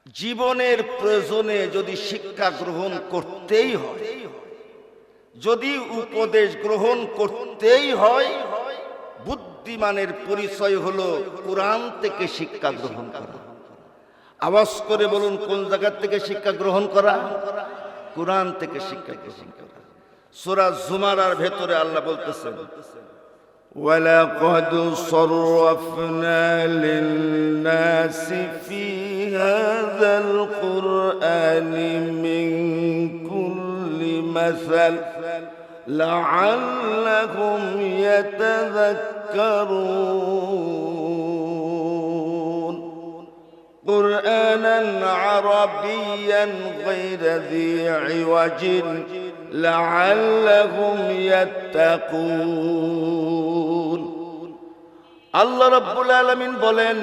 জীবনের প্রয়োজনে যদি শিক্ষা গ্রহণ করতেই হয়, যদি উপদেশ গ্রহণ করতেই হয়, বুদ্ধিমানের পরিচয় হলো কোরআন থেকে শিক্ষা গ্রহণ করা। আওয়াজ করে বলুন, কোন জায়গা থেকে শিক্ষা গ্রহণ করা? কোরআন থেকে শিক্ষা গ্রহণ করা। সূরা জুমারার ভেতরে আল্লাহ বলতেছেন, وَلَقَدْ صَرَّفْنَا لِلنَّاسِ فِي هَذَا الْقُرْآنِ مِنْ كُلِّ مَثَلٍ لَعَلَّهُمْ يَتَذَكَّرُونَ قُرْآنًا عَرَبِيًّا غَيْرَ ذِي عِوَجٍ لَعَلَّهُمْ يَتَّقُونَ। আল্লাহ রাব্বুল আলামিন বলেন,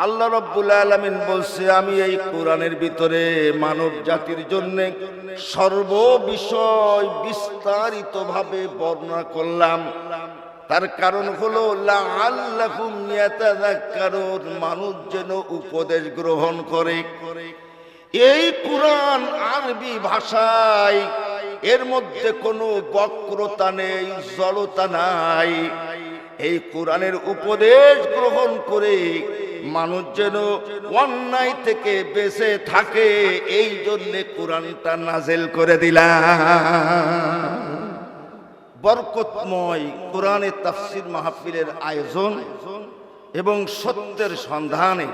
আল্লাহ রাব্বুল আলামিন বলছে, আমি এই কোরআনের ভিতরে মানব জাতির জন্য সর্ববিষয় বিস্তারিতভাবে বর্ণনা করলাম। তার কারণ হলো লাআল্লাহুম ইয়াতাযাক্কারুন, মানুষ যেন উপদেশ গ্রহণ করে। এই কোরআন আরবি ভাষায়, এর মধ্যে কোনো বক্রতা নেই, জড়তা নাই। এই কোরআনের উপদেশ গ্রহণ করে মানুষ যেন অন্যায় থেকে বেঁচে থাকে, এই জন্য কোরআনটা নাজেল করে দিলাম। বরকতময় কোরআনে তাফসীর মাহফিলের আয়োজন এবং সত্যের সন্ধানে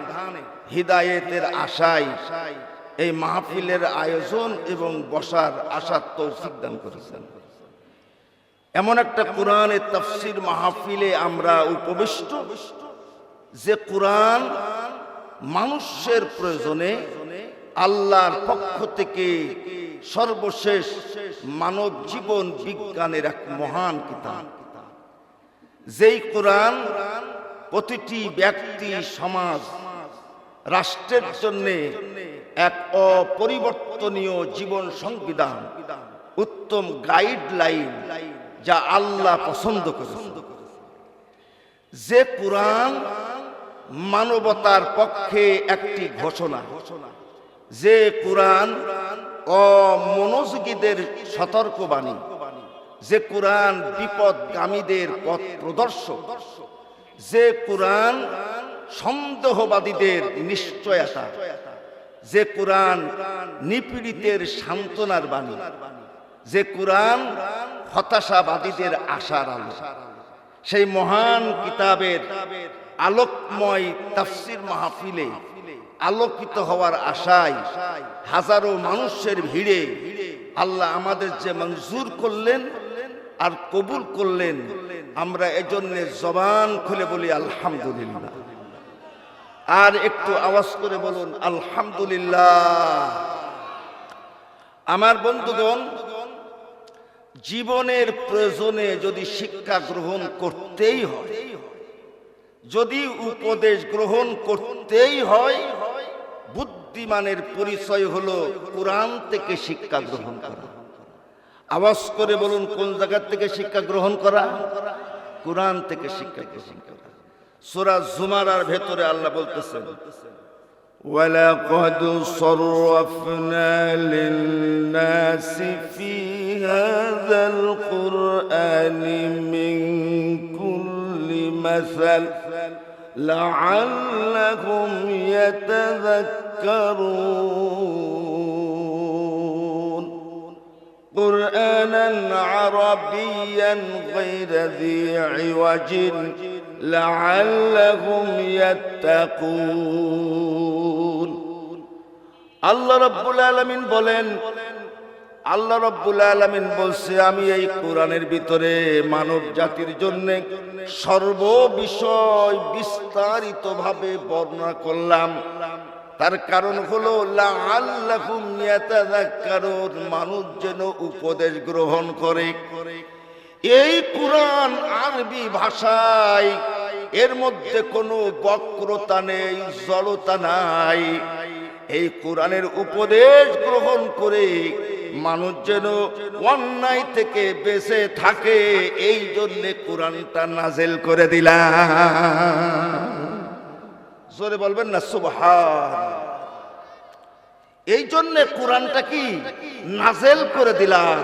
হিদায়েতের আশায় এই মাহফিলের আয়োজন এবং বসার আশার তৌফিক দান করেছেন। এমন একটা কোরআনের তাফসীর মাহফিলে আমরা উপবিষ্ট, যে কোরআন মানুষের প্রয়োজনে আল্লাহর পক্ষ থেকে সর্বশেষ মানব জীবন বিজ্ঞানের এক মহান কিতাব। যেই কোরআন প্রতিটি ব্যক্তি, সমাজ, রাষ্ট্রের জন্য এক অপরিবর্তনীয় জীবন সংবিধান, উত্তম গাইডলাইন, যা আল্লাহ পছন্দ করেছেন। যে কোরআন মানবতার পক্ষে একটি ঘোষণা, যে কোরআন অমনোযোগীদের সতর্কবাণী, যে কোরআন বিপদগামীদের পথ প্রদর্শক, যে কোরআন সন্দেহবাদীদের নিশ্চয়তা, যে কোরআন নিপীড়িতের সান্ত্বনার বাণী, যে কোরআন হতাশাবাদীদের আশার আলো, সেই মহান কিতাবের আলোকময় তাফসীর মাহফিলে আলোকিত হওয়ার আশায় হাজারো মানুষের ভিড়ে আল্লাহ আমাদের যে মঞ্জুর করলেন আর কবুল করলেন, আমরা এজন্য জবান খুলে বলি আলহামদুলিল্লাহ। আর একটু আওয়াজ করে বলুন আলহামদুলিল্লাহ। আমার বন্ধুগণ, জীবনের প্রয়োজনে যদি শিক্ষা গ্রহণ করতেই হয়, যদি উপদেশ গ্রহণ করতেই হয়, বুদ্ধিমানের পরিচয় হলো কোরআন থেকে শিক্ষা গ্রহণ করা। আওয়াজ করে বলুন, কোন জায়গা থেকে শিক্ষা গ্রহণ করা? কোরআন থেকে শিক্ষা গ্রহণ করা। সূরা জুমারার ভেতরে আল্লাহ বলতেছেন, وَلَقَدْ صَرَّفْنَا لِلنَّاسِ فِي هَذَا الْقُرْآنِ مِنْ كُلِّ مَثَلٍ لَعَلَّهُمْ يَتَذَكَّرُونَ قُرْآنًا عَرَبِيًّا غَيْرَ ذِي عِوَجٍ لَعَلَّهُمْ يَتَّقُونَ। আল্লাহ রাব্বুল আলামিন বলেন, আল্লাহ রাব্বুল আলামিন বলছে, আমি এই কোরআনের ভিতরে মানব জাতির জন্য সর্ববিষয় বিস্তারিতভাবে বর্ণনা করলাম। তার কারণ হলো লাআল্লাহুম ইয়াতাযাক্কারুন, মানুষ যেন উপদেশ গ্রহণ করে। এই কোরআন আরবি ভাষায়, এর মধ্যে কোনো বক্রতা নেই, জড়তা নাই। এই কোরআনের উপদেশ গ্রহণ করে মানুষ যেন অন্যায় থেকে বেঁচে থাকে, এই জন্য কোরআনটা নাজেল করে দিলাম। জোরে বলবেন না সুবহান। এই জন্য কোরআনটা কি নাজেল করে দিলাম।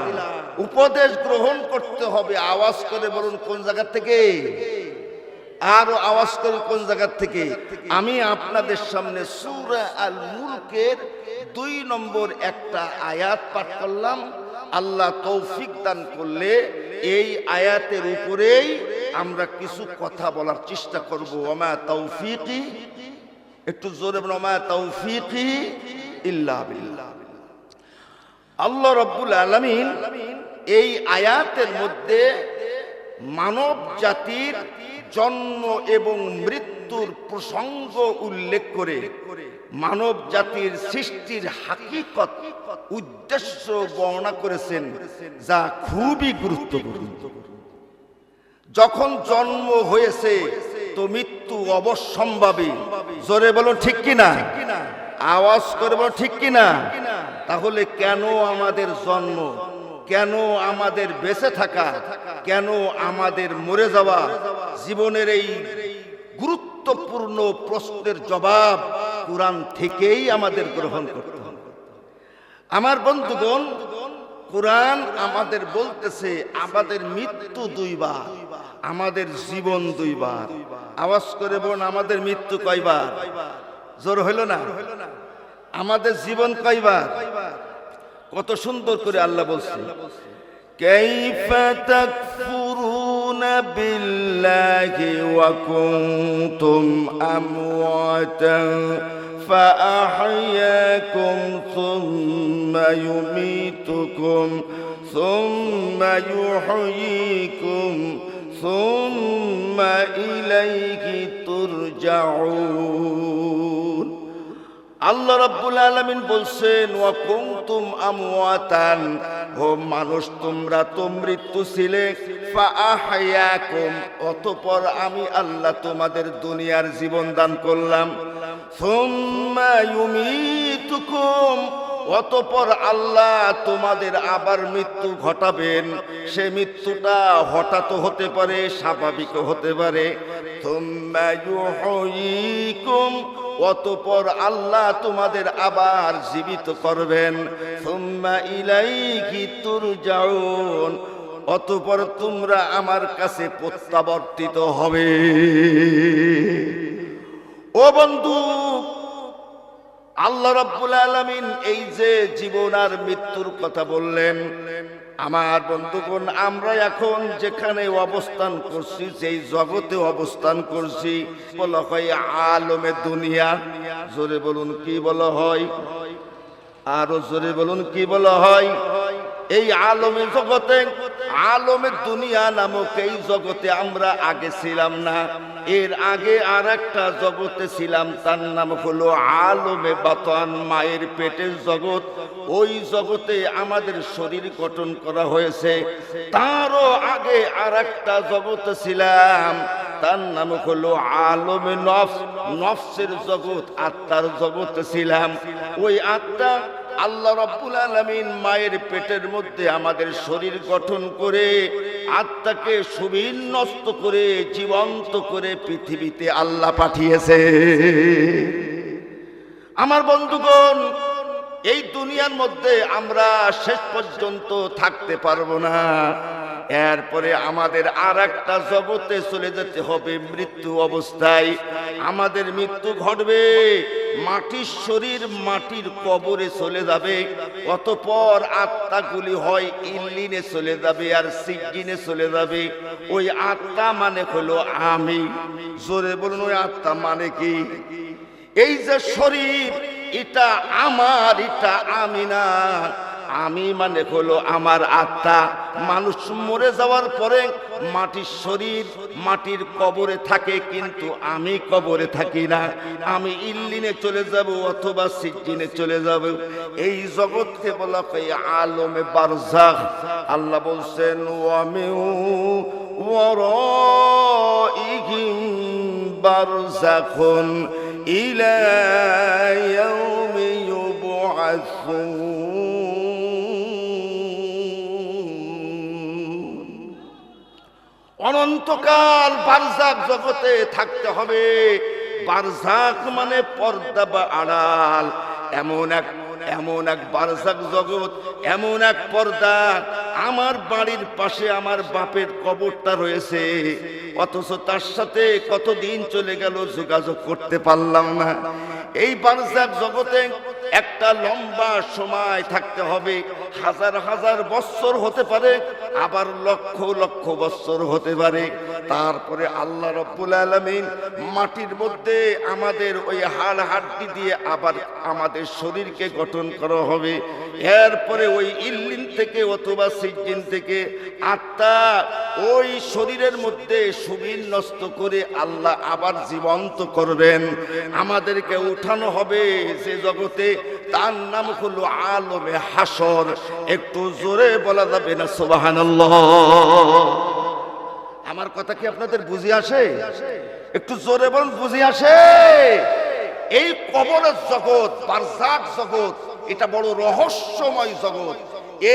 উপদেশ গ্রহণ করতে হবে। আওয়াজ করে বলুন কোন জায়গা থেকে, আরো আওয়াজ করে কোন জায়গা থেকে। আমি আপনাদের সামনে সূরা আল মুলকের 2 নম্বর একটা আয়াত পাঠ করলাম। আল্লাহ তৌফিক দান করলে এই আয়াতের উপরেই আমরা কিছু কথা বলার চেষ্টা করব। ওমা তৌফিকি, একটু জোরে বলুন, ওমা তৌফিকি ইল্লা বিল্লাহ। আল্লাহ রাব্বুল আলামিন এই আয়াতের মধ্যে মানব জাতির জন্ম এবং মৃত্যুর প্রসঙ্গ উল্লেখ করে মানব জাতির সৃষ্টির হাকিকত উদ্দেশ্য বর্ণনা করেছেন, যা খুবই গুরুত্বপূর্ণ। যখন জন্ম হয়েছে তো মৃত্যু অবশ্যম্ভাবী। জোরে বলো ঠিক কিনা, আওয়াজ করে বলো ঠিক কিনা। তাহলে কেন আমাদের জন্ম, কেন আমাদের বেঁচে থাকা, কেন আমাদের মরে যাওয়া, জীবনের এই গুরুত্বপূর্ণ প্রশ্নের জবাব কোরআন থেকেই আমাদের গ্রহণ করতে হবে। আমার বন্ধুগণ, কোরআন আমাদের বলতেছে আমাদের মৃত্যু 2 বার, আমাদের জীবন 2 বার। আওয়াজ করে বলুন, আমাদের মৃত্যু কয়বার? জোর হইল না? আমাদের জীবন কয়বার? কত সুন্দর করে আল্লাহ বলছে, কাইফা তাকফুরুনা বিল্লাহি ওয়া কুনতুম আমওয়াতান ফাআহইয়াকুম সুম্মা ইউমীতুকুম সুম্মা ইউহয়ীকুম সুম্মা ইলাইহি তুরজাউন। আল্লাহ রাব্বুল আলামিন বলছেন, ওয়া কুনতুম আমওয়াতান, ও মানুষ তোমরা তো মৃত্যু ছিলে, ফাআহইয়াকুম, অতঃপর আমি আল্লাহ তোমাদের দুনিয়ার জীবন দান করলাম, সুম্মা ইউমীতুকুম, অতঃপর আল্লাহ তোমাদের আবার মৃত্যু ঘটাবেন। সে মৃত্যুটা হঠাৎ হতে পারে, স্বাভাবিক হতে পারে। সুম্মা ইউহয়ীকুম, অতঃপর আল্লাহ তোমাদের আবার জীবিত করবেন। সুম্মা ইলাইহি তুরজাউন, অতঃপর তোমরা আমার কাছে প্রত্যাবর্তিত হবে। ও বন্ধু, আল্লাহ রাব্বুল আলামিন এই যে জীবন আর মৃত্যুর কথা বললেন, আমার বন্ধুগণ, আমরা এখন যেখানে অবস্থান করছি, যেই জগতে অবস্থান করছি, বলা হয় আলমে দুনিয়া। জোরে বলুন কি বলা হয়? আরো জোরে বলুন কি বলা হয়? এই আলমে জগতে, আলমে দুনিয়া নামক এই জগতে আমরা আগে ছিলাম না। এর আগে আর একটা জগতে ছিলাম, তার নাম হলো আলমে বাতান, মায়ের পেটের জগৎ। ওই জগতে আমাদের শরীর গঠন করা হয়েছে। তারও আগে আর একটা জগতে ছিলাম, তার নাম হলো আলমে নফস, নফসের জগৎ, আত্মার জগতে ছিলাম। ওই আত্মা আল্লাহ রাব্বুল আলামিন মায়ের পেটের মধ্যে আমাদের শরীর গঠন করে আত্মাকে সুবিন্যস্ত করে জীবন্ত করে পৃথিবীতে আল্লাহ পাঠিয়েছে। আমার বন্ধুগণ, এই দুনিয়ার মধ্যে আমরা শেষ পর্যন্ত থাকতে পারবো না। এরপরে আমাদের আর একটা জগতে চলে যেতে হবে, মৃত্যু অবস্থায় আমাদের মৃত্যু ঘটবে। মাটির শরীর মাটির কবরে চলে যাবে। অতঃপর আত্মাগুলি হয় ইল্লিনে চলে যাবে আর সিজ্জিনে চলে যাবে। ওই আত্মা মানে হলো আমি। জোরে বলুন, ওই আত্মা মানে কি? এই যে শরীর, এটা আমার, এটা আমি না। আমি মানে হলো আমার আত্মা। মানুষ মরে যাওয়ার পরে মাটির শরীর মাটির কবরে থাকে, কিন্তু আমি কবরে থাকি না। আমি ইল্লিনে চলে যাব অথবা সিজ্জিনে চলে যাব। এই জগৎকে বলা হয় আলমে বারজাখ। আল্লাহ বলছেন, ওয়া মিন ওয়ারাইহিম বারজাখুন ইলা ইয়াউমি ইউবআসুন। অনন্তকাল বারজাখ জগতে থাকতে হবে। বারজাখ মানে পর্দা বা আড়াল। এমন এক বারজাক জগৎ, এমন এক পর্দা। আমার বাড়ির পাশে আমার বাপের কবরটা রয়েছে, অথচ তার সাথে কতদিন চলে গেল যোগাযোগ করতে পারলাম না। এই বারজাক জগতে একটা লম্বা সময় থাকতে হবে, হাজার হাজার বছর হতে পারে, আবার লক্ষ লক্ষ বছর হতে পারে। তারপরে আল্লাহ রাব্বুল আলামিন মাটির মধ্যে আমাদের ওই হাড় হাড্ডি দিয়ে আবার আমাদের শরীরকে গঠন করা হবে। এরপরে ওই ইল্লিন থেকে অথবা সিজ্জিন থেকে আত্মা ওই শরীরের মধ্যে সুবিন্যস্ত করে আল্লাহ আবার জীবন্ত করবেন, আমাদেরকে উঠানো হবে যে জগতে, তার নাম হলো আলমে হাসর। একটু জোরে বলা যাবে না সুবহানাল্লাহ? আমার কথা কি আপনাদের বুঝে আসে? একটু জোরে বলুন, বুঝে আসে? এই কবরের জগৎ, বারজাক জগৎ, এটা বড় রহস্যময় জগৎ।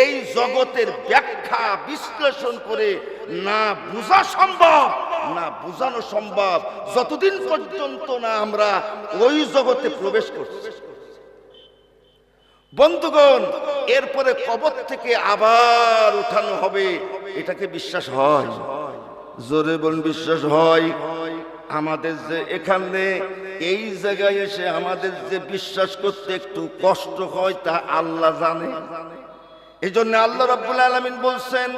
এই জগতের ব্যাখ্যা বিশ্লেষণ করে না বোঝা সম্ভব, না বোঝানো সম্ভব যতদিন পর্যন্ত না আমরা ওই জগতে প্রবেশ করছি। বন্ধুগণ, এরপরে কবর থেকে আবার উঠানো হবে, এটাকে বিশ্বাস হয়? জোরে বলুন, বিশ্বাস হয়? আমাদের যে এখানে এই জায়গায় এসে আমাদের যে বিশ্বাস করতে একটু কষ্ট হয় তা আল্লাহ জানে। এই জন্য আল্লাহ রাব্বুল আলামিন বলছেন,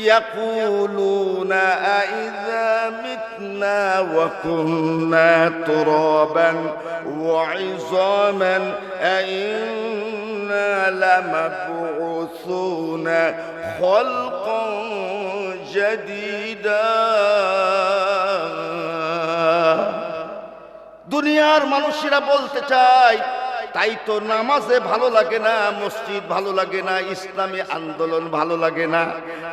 ইয়াকুলুনা আইযা মিতনা ওয়া কুননা তুরাবান ওয়া ইযামান আইন্না লামাবউসুনা খালকান জাদীদা। দুনিয়ার মানুষেরা বলতে চায়, তাই তো নামাজে ভালো লাগে না, মসজিদ ভালো লাগে না, ইসলামী আন্দোলন ভালো লাগে না।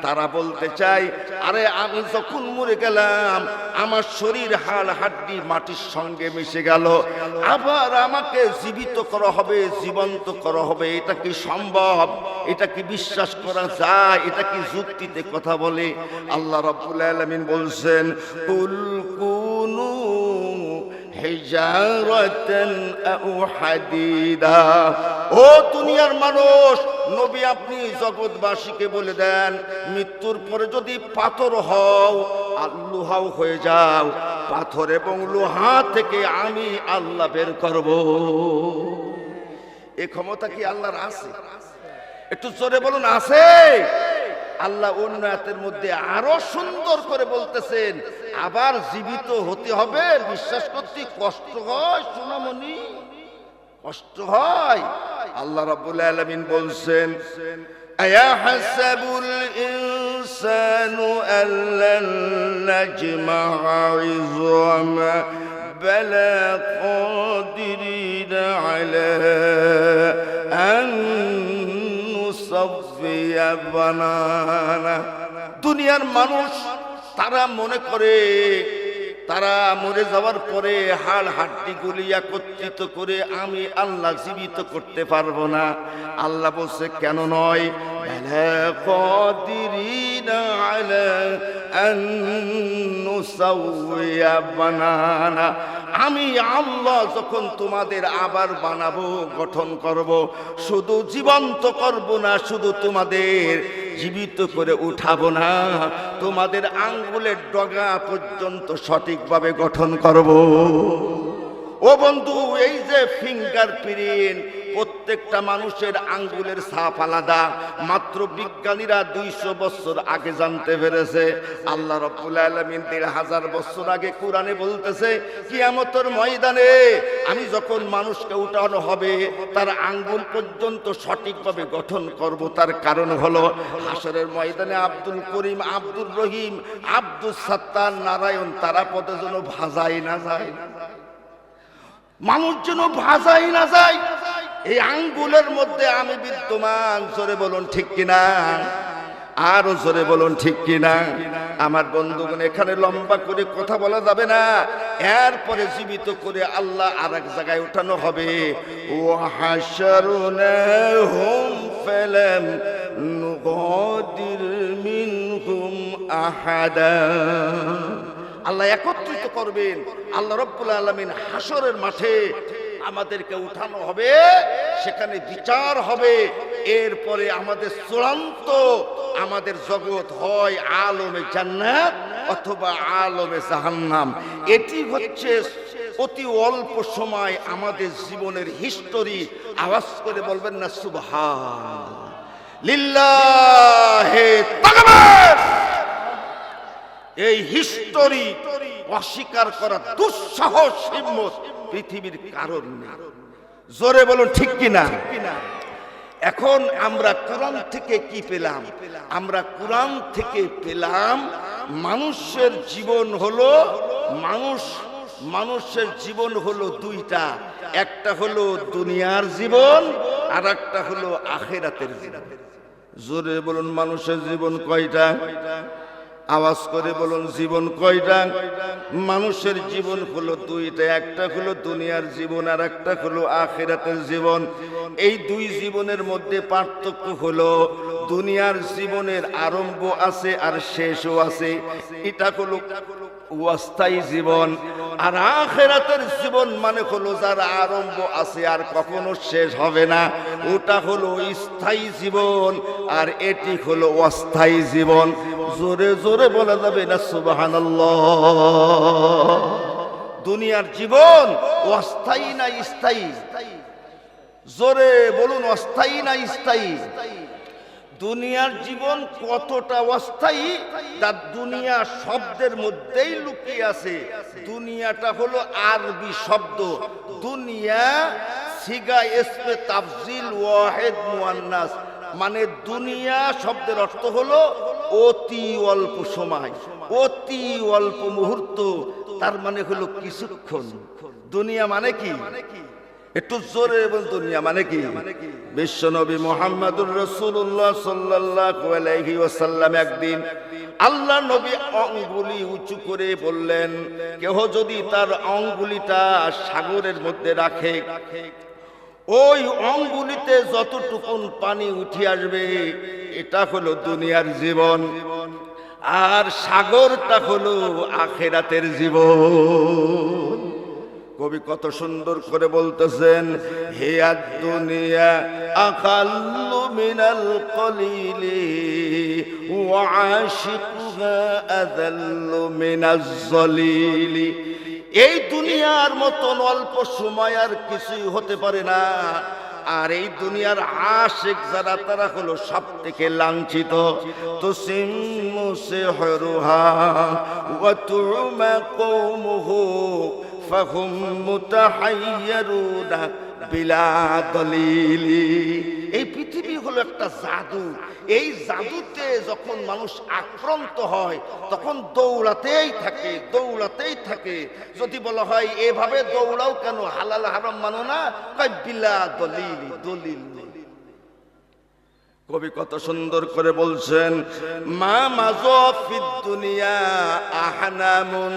তারা বলতে চায়, আরে আমি যখন মরে গেলাম আমার শরীর হাড় হাড্ডি মাটির সঙ্গে মিশে গেল, আবার আমাকে জীবিত করা হবে, জীবন্ত করা হবে। এটা কি সম্ভব? এটা কি বিশ্বাস করা যায়? এটা কি যুক্তিতে কথা বলে? আল্লাহ রাব্বুল আলামিন বলছেন, কুল কুনু হিজারাতান আও হাদিদা। ও দুনিয়ার মানুষ, নবী আপনি জগৎবাসীকে বলে দেন, মৃত্যুর পরে যদি পাথর হও আর লোহাও হয়ে যাও, পাথর এবং লোহা থেকে আমি আল্লাহ বের করব। এই ক্ষমতা কি আল্লাহর আছে? একটু জোরে বলুন, আছে? আল্লাহ অন্য আয়াতের মধ্যে আরো সুন্দর করে বলতেছেন, আবার জীবিত হতে হবে। বিশ্বাস করতে কষ্ট হয় সোনামণি, কষ্ট হয়। আল্লাহ রাব্বুল আলামিন বলছেন, আয়াহাসাবুল ইনসানু আল্লান নাজমা'a ইযামা বালা কাদিরিনা আলা আন নুসাফিয়া বানানা। দুনিয়ার মানুষ তারা মনে করে তারা মরে যাওয়ার পরে হাড় হাড্ডিগুলি একত্রিত করে আমি আল্লাহ জীবিত করতে পারবো না। আল্লাহ বলছে, কেন নয়? কাদিরিনা আলা আন নুসাউইয়া বানানা। আমি আল্লাহ যখন তোমাদের আবার বানাবো, গঠন করব, শুধু জীবন্ত করব না, শুধু তোমাদের জীবিত করে উঠাবো না, তোমাদের আঙ্গুলের ডগা পর্যন্ত সঠিকভাবে গঠন করব। ও বন্ধু, এই যে ফিঙ্গার প্রিন্ট, প্রত্যেকটা মানুষের আঙ্গুলের ছাপ আলাদা। মাত্র বিজ্ঞানীরা 200 বছর আগে জানতে পেরেছে। আল্লাহ রাব্বুল আলামিন 1500 বছর আগে কোরআনে বলতেছে, কিয়ামতের ময়দানে আমি যখন মানুষকে উঠানো হবে, তার আঙ্গুল পর্যন্ত সঠিকভাবে গঠন করব। তার কারণ হলো, হাসরের ময়দানে আব্দুল করিম, আব্দুর রহিম, আব্দুল সাত্তার, নারায়ণ তারা পদে যেন ভাজাই না যায়, মানুষ যেন ভাজাই না যায়। এই আঙ্গুলের মধ্যে আমি বিদ্যমান। জোরে বলুন ঠিক কিনা? আরো জোরে বলুন ঠিক কিনা? আমার বন্ধুগণ, এখানে লম্বা করে কথা বলা যাবে না। এরপরে জীবিত করে আল্লাহ আর এক জায়গায় উঠানো হবে। ওয়া হাশারনাহুম ফালাম নুগাদির মিনহুম আহাদা। আল্লাহ একত্রিত করবেন। আল্লাহ রাব্বুল আলামিন হাসরের মাঠে আমাদেরকে উঠানো হবে, সেখানে বিচার হবে। এরপরে আমাদের চূড়ান্ত আমাদের জগৎ হয় আলমে জান্নাত অথবা আলমে জাহান্নাম। এটি হচ্ছে অতি অল্প সময় আমাদের জীবনের হিস্টোরি। আওয়াজ করে বলবেন না সুবহান লিল্লাহে তাকবীর। এই হিস্টোরি অস্বীকার করা দুঃসাহস হিম্মত পৃথিবীর কারণ নেই। জোরে বলুন ঠিক কিনা? এখন আমরা কোরআন থেকে কি পেলাম? আমরা কোরআন থেকে পেলাম মানুষের জীবন হলো মানুষের জীবন হলো দুইটা। একটা হলো দুনিয়ার জীবন আর একটা হলো আখিরাতের জীবন। জোরে বলুন মানুষের জীবন কয়টা? আওয়াজ করে বলুন জীবন কয়টা? মানুষের জীবন হলো দুইটা, একটা হলো দুনিয়ার জীবন আর একটা হলো আখিরাতের জীবন। এই দুই জীবনের মধ্যে পার্থক্য হলো দুনিয়ার জীবনের আরম্ভ আছে আর শেষও আছে, এটা হলো অস্থায়ী জীবন। আর আখিরাতের জীবন মানে হলো যার আরম্ভ আছে আর কখনো শেষ হবে না, ওটা হলো স্থায়ী জীবন আর এটি হলো অস্থায়ী জীবন। জোরে জোরে বলা যাবে না সুবহানাল্লাহ? দুনিয়ার জীবন অস্থায়ী না স্থায়ী? জোরে বলুন অস্থায়ী না স্থায়ী? দুনিয়ার জীবন কতটা অস্থায়ী তার দুনিয়া শব্দের মধ্যেই লুকিয়ে আছে। দুনিয়াটা হলো আরবি শব্দ, দুনিয়া সিগা ইসমে তাফজিল ওয়াহিদ মুআন্নাস, মানে দুনিয়া শব্দের অর্থ হলো অতি অল্প সময়, অতি অল্প মুহূর্ত, তার মানে হলো কিছুক্ষণ। দুনিয়া মানে কি? একটু জোরে বল, দুনিয়া মানে কি? বিশ্বনবী মুহাম্মদুর রাসূলুল্লাহ সাল্লাল্লাহু আলাইহি ওয়াসাল্লাম একদিন আল্লাহ নবী আঙ্গুলি উঁচু করে বললেন, কেহ যদি তার আঙ্গুলিটা সাগরের মধ্যে রাখে, ওই আঙ্গুলিতে যতটুকুন পানি উঠে আসবে এটা হলো দুনিয়ার জীবন, আর সাগরটা হলো আখিরাতের জীবন। কবি কত সুন্দর করে বলতেছেন, হে দুনিয়া আকাল্লু মিনাল কলিলি ওয়া আশিকুহা আযাল্লু মিনাজ জলিলি। এই দুনিয়ার মতন অল্প সময় আর কিছুই হতে পারে না, আর এই দুনিয়ার আশিক যারা তারা হলো সব থেকে লাঞ্ছিত। তুসিম্মু সিহরুহা ওয়া তুমা কওমুহু ফাহুম মুতাহাইয়্যিরুনা বিলা দলিলি। এই পৃথিবী হলো একটা জাদু, এই জাদুতে যখন মানুষ আক্রান্ত হয় তখন দৌড়াতেই থাকে, দৌড়াতেই থাকে। যদি বলা হয় এভাবে দৌড়াও কেন, হালাল হারাম মানো না, কয় বিলা দলিলি, দলিল নেই। কবি কত সুন্দর করে বলছেন, মা মাজা ফিদ দুনিয়া আহনামুন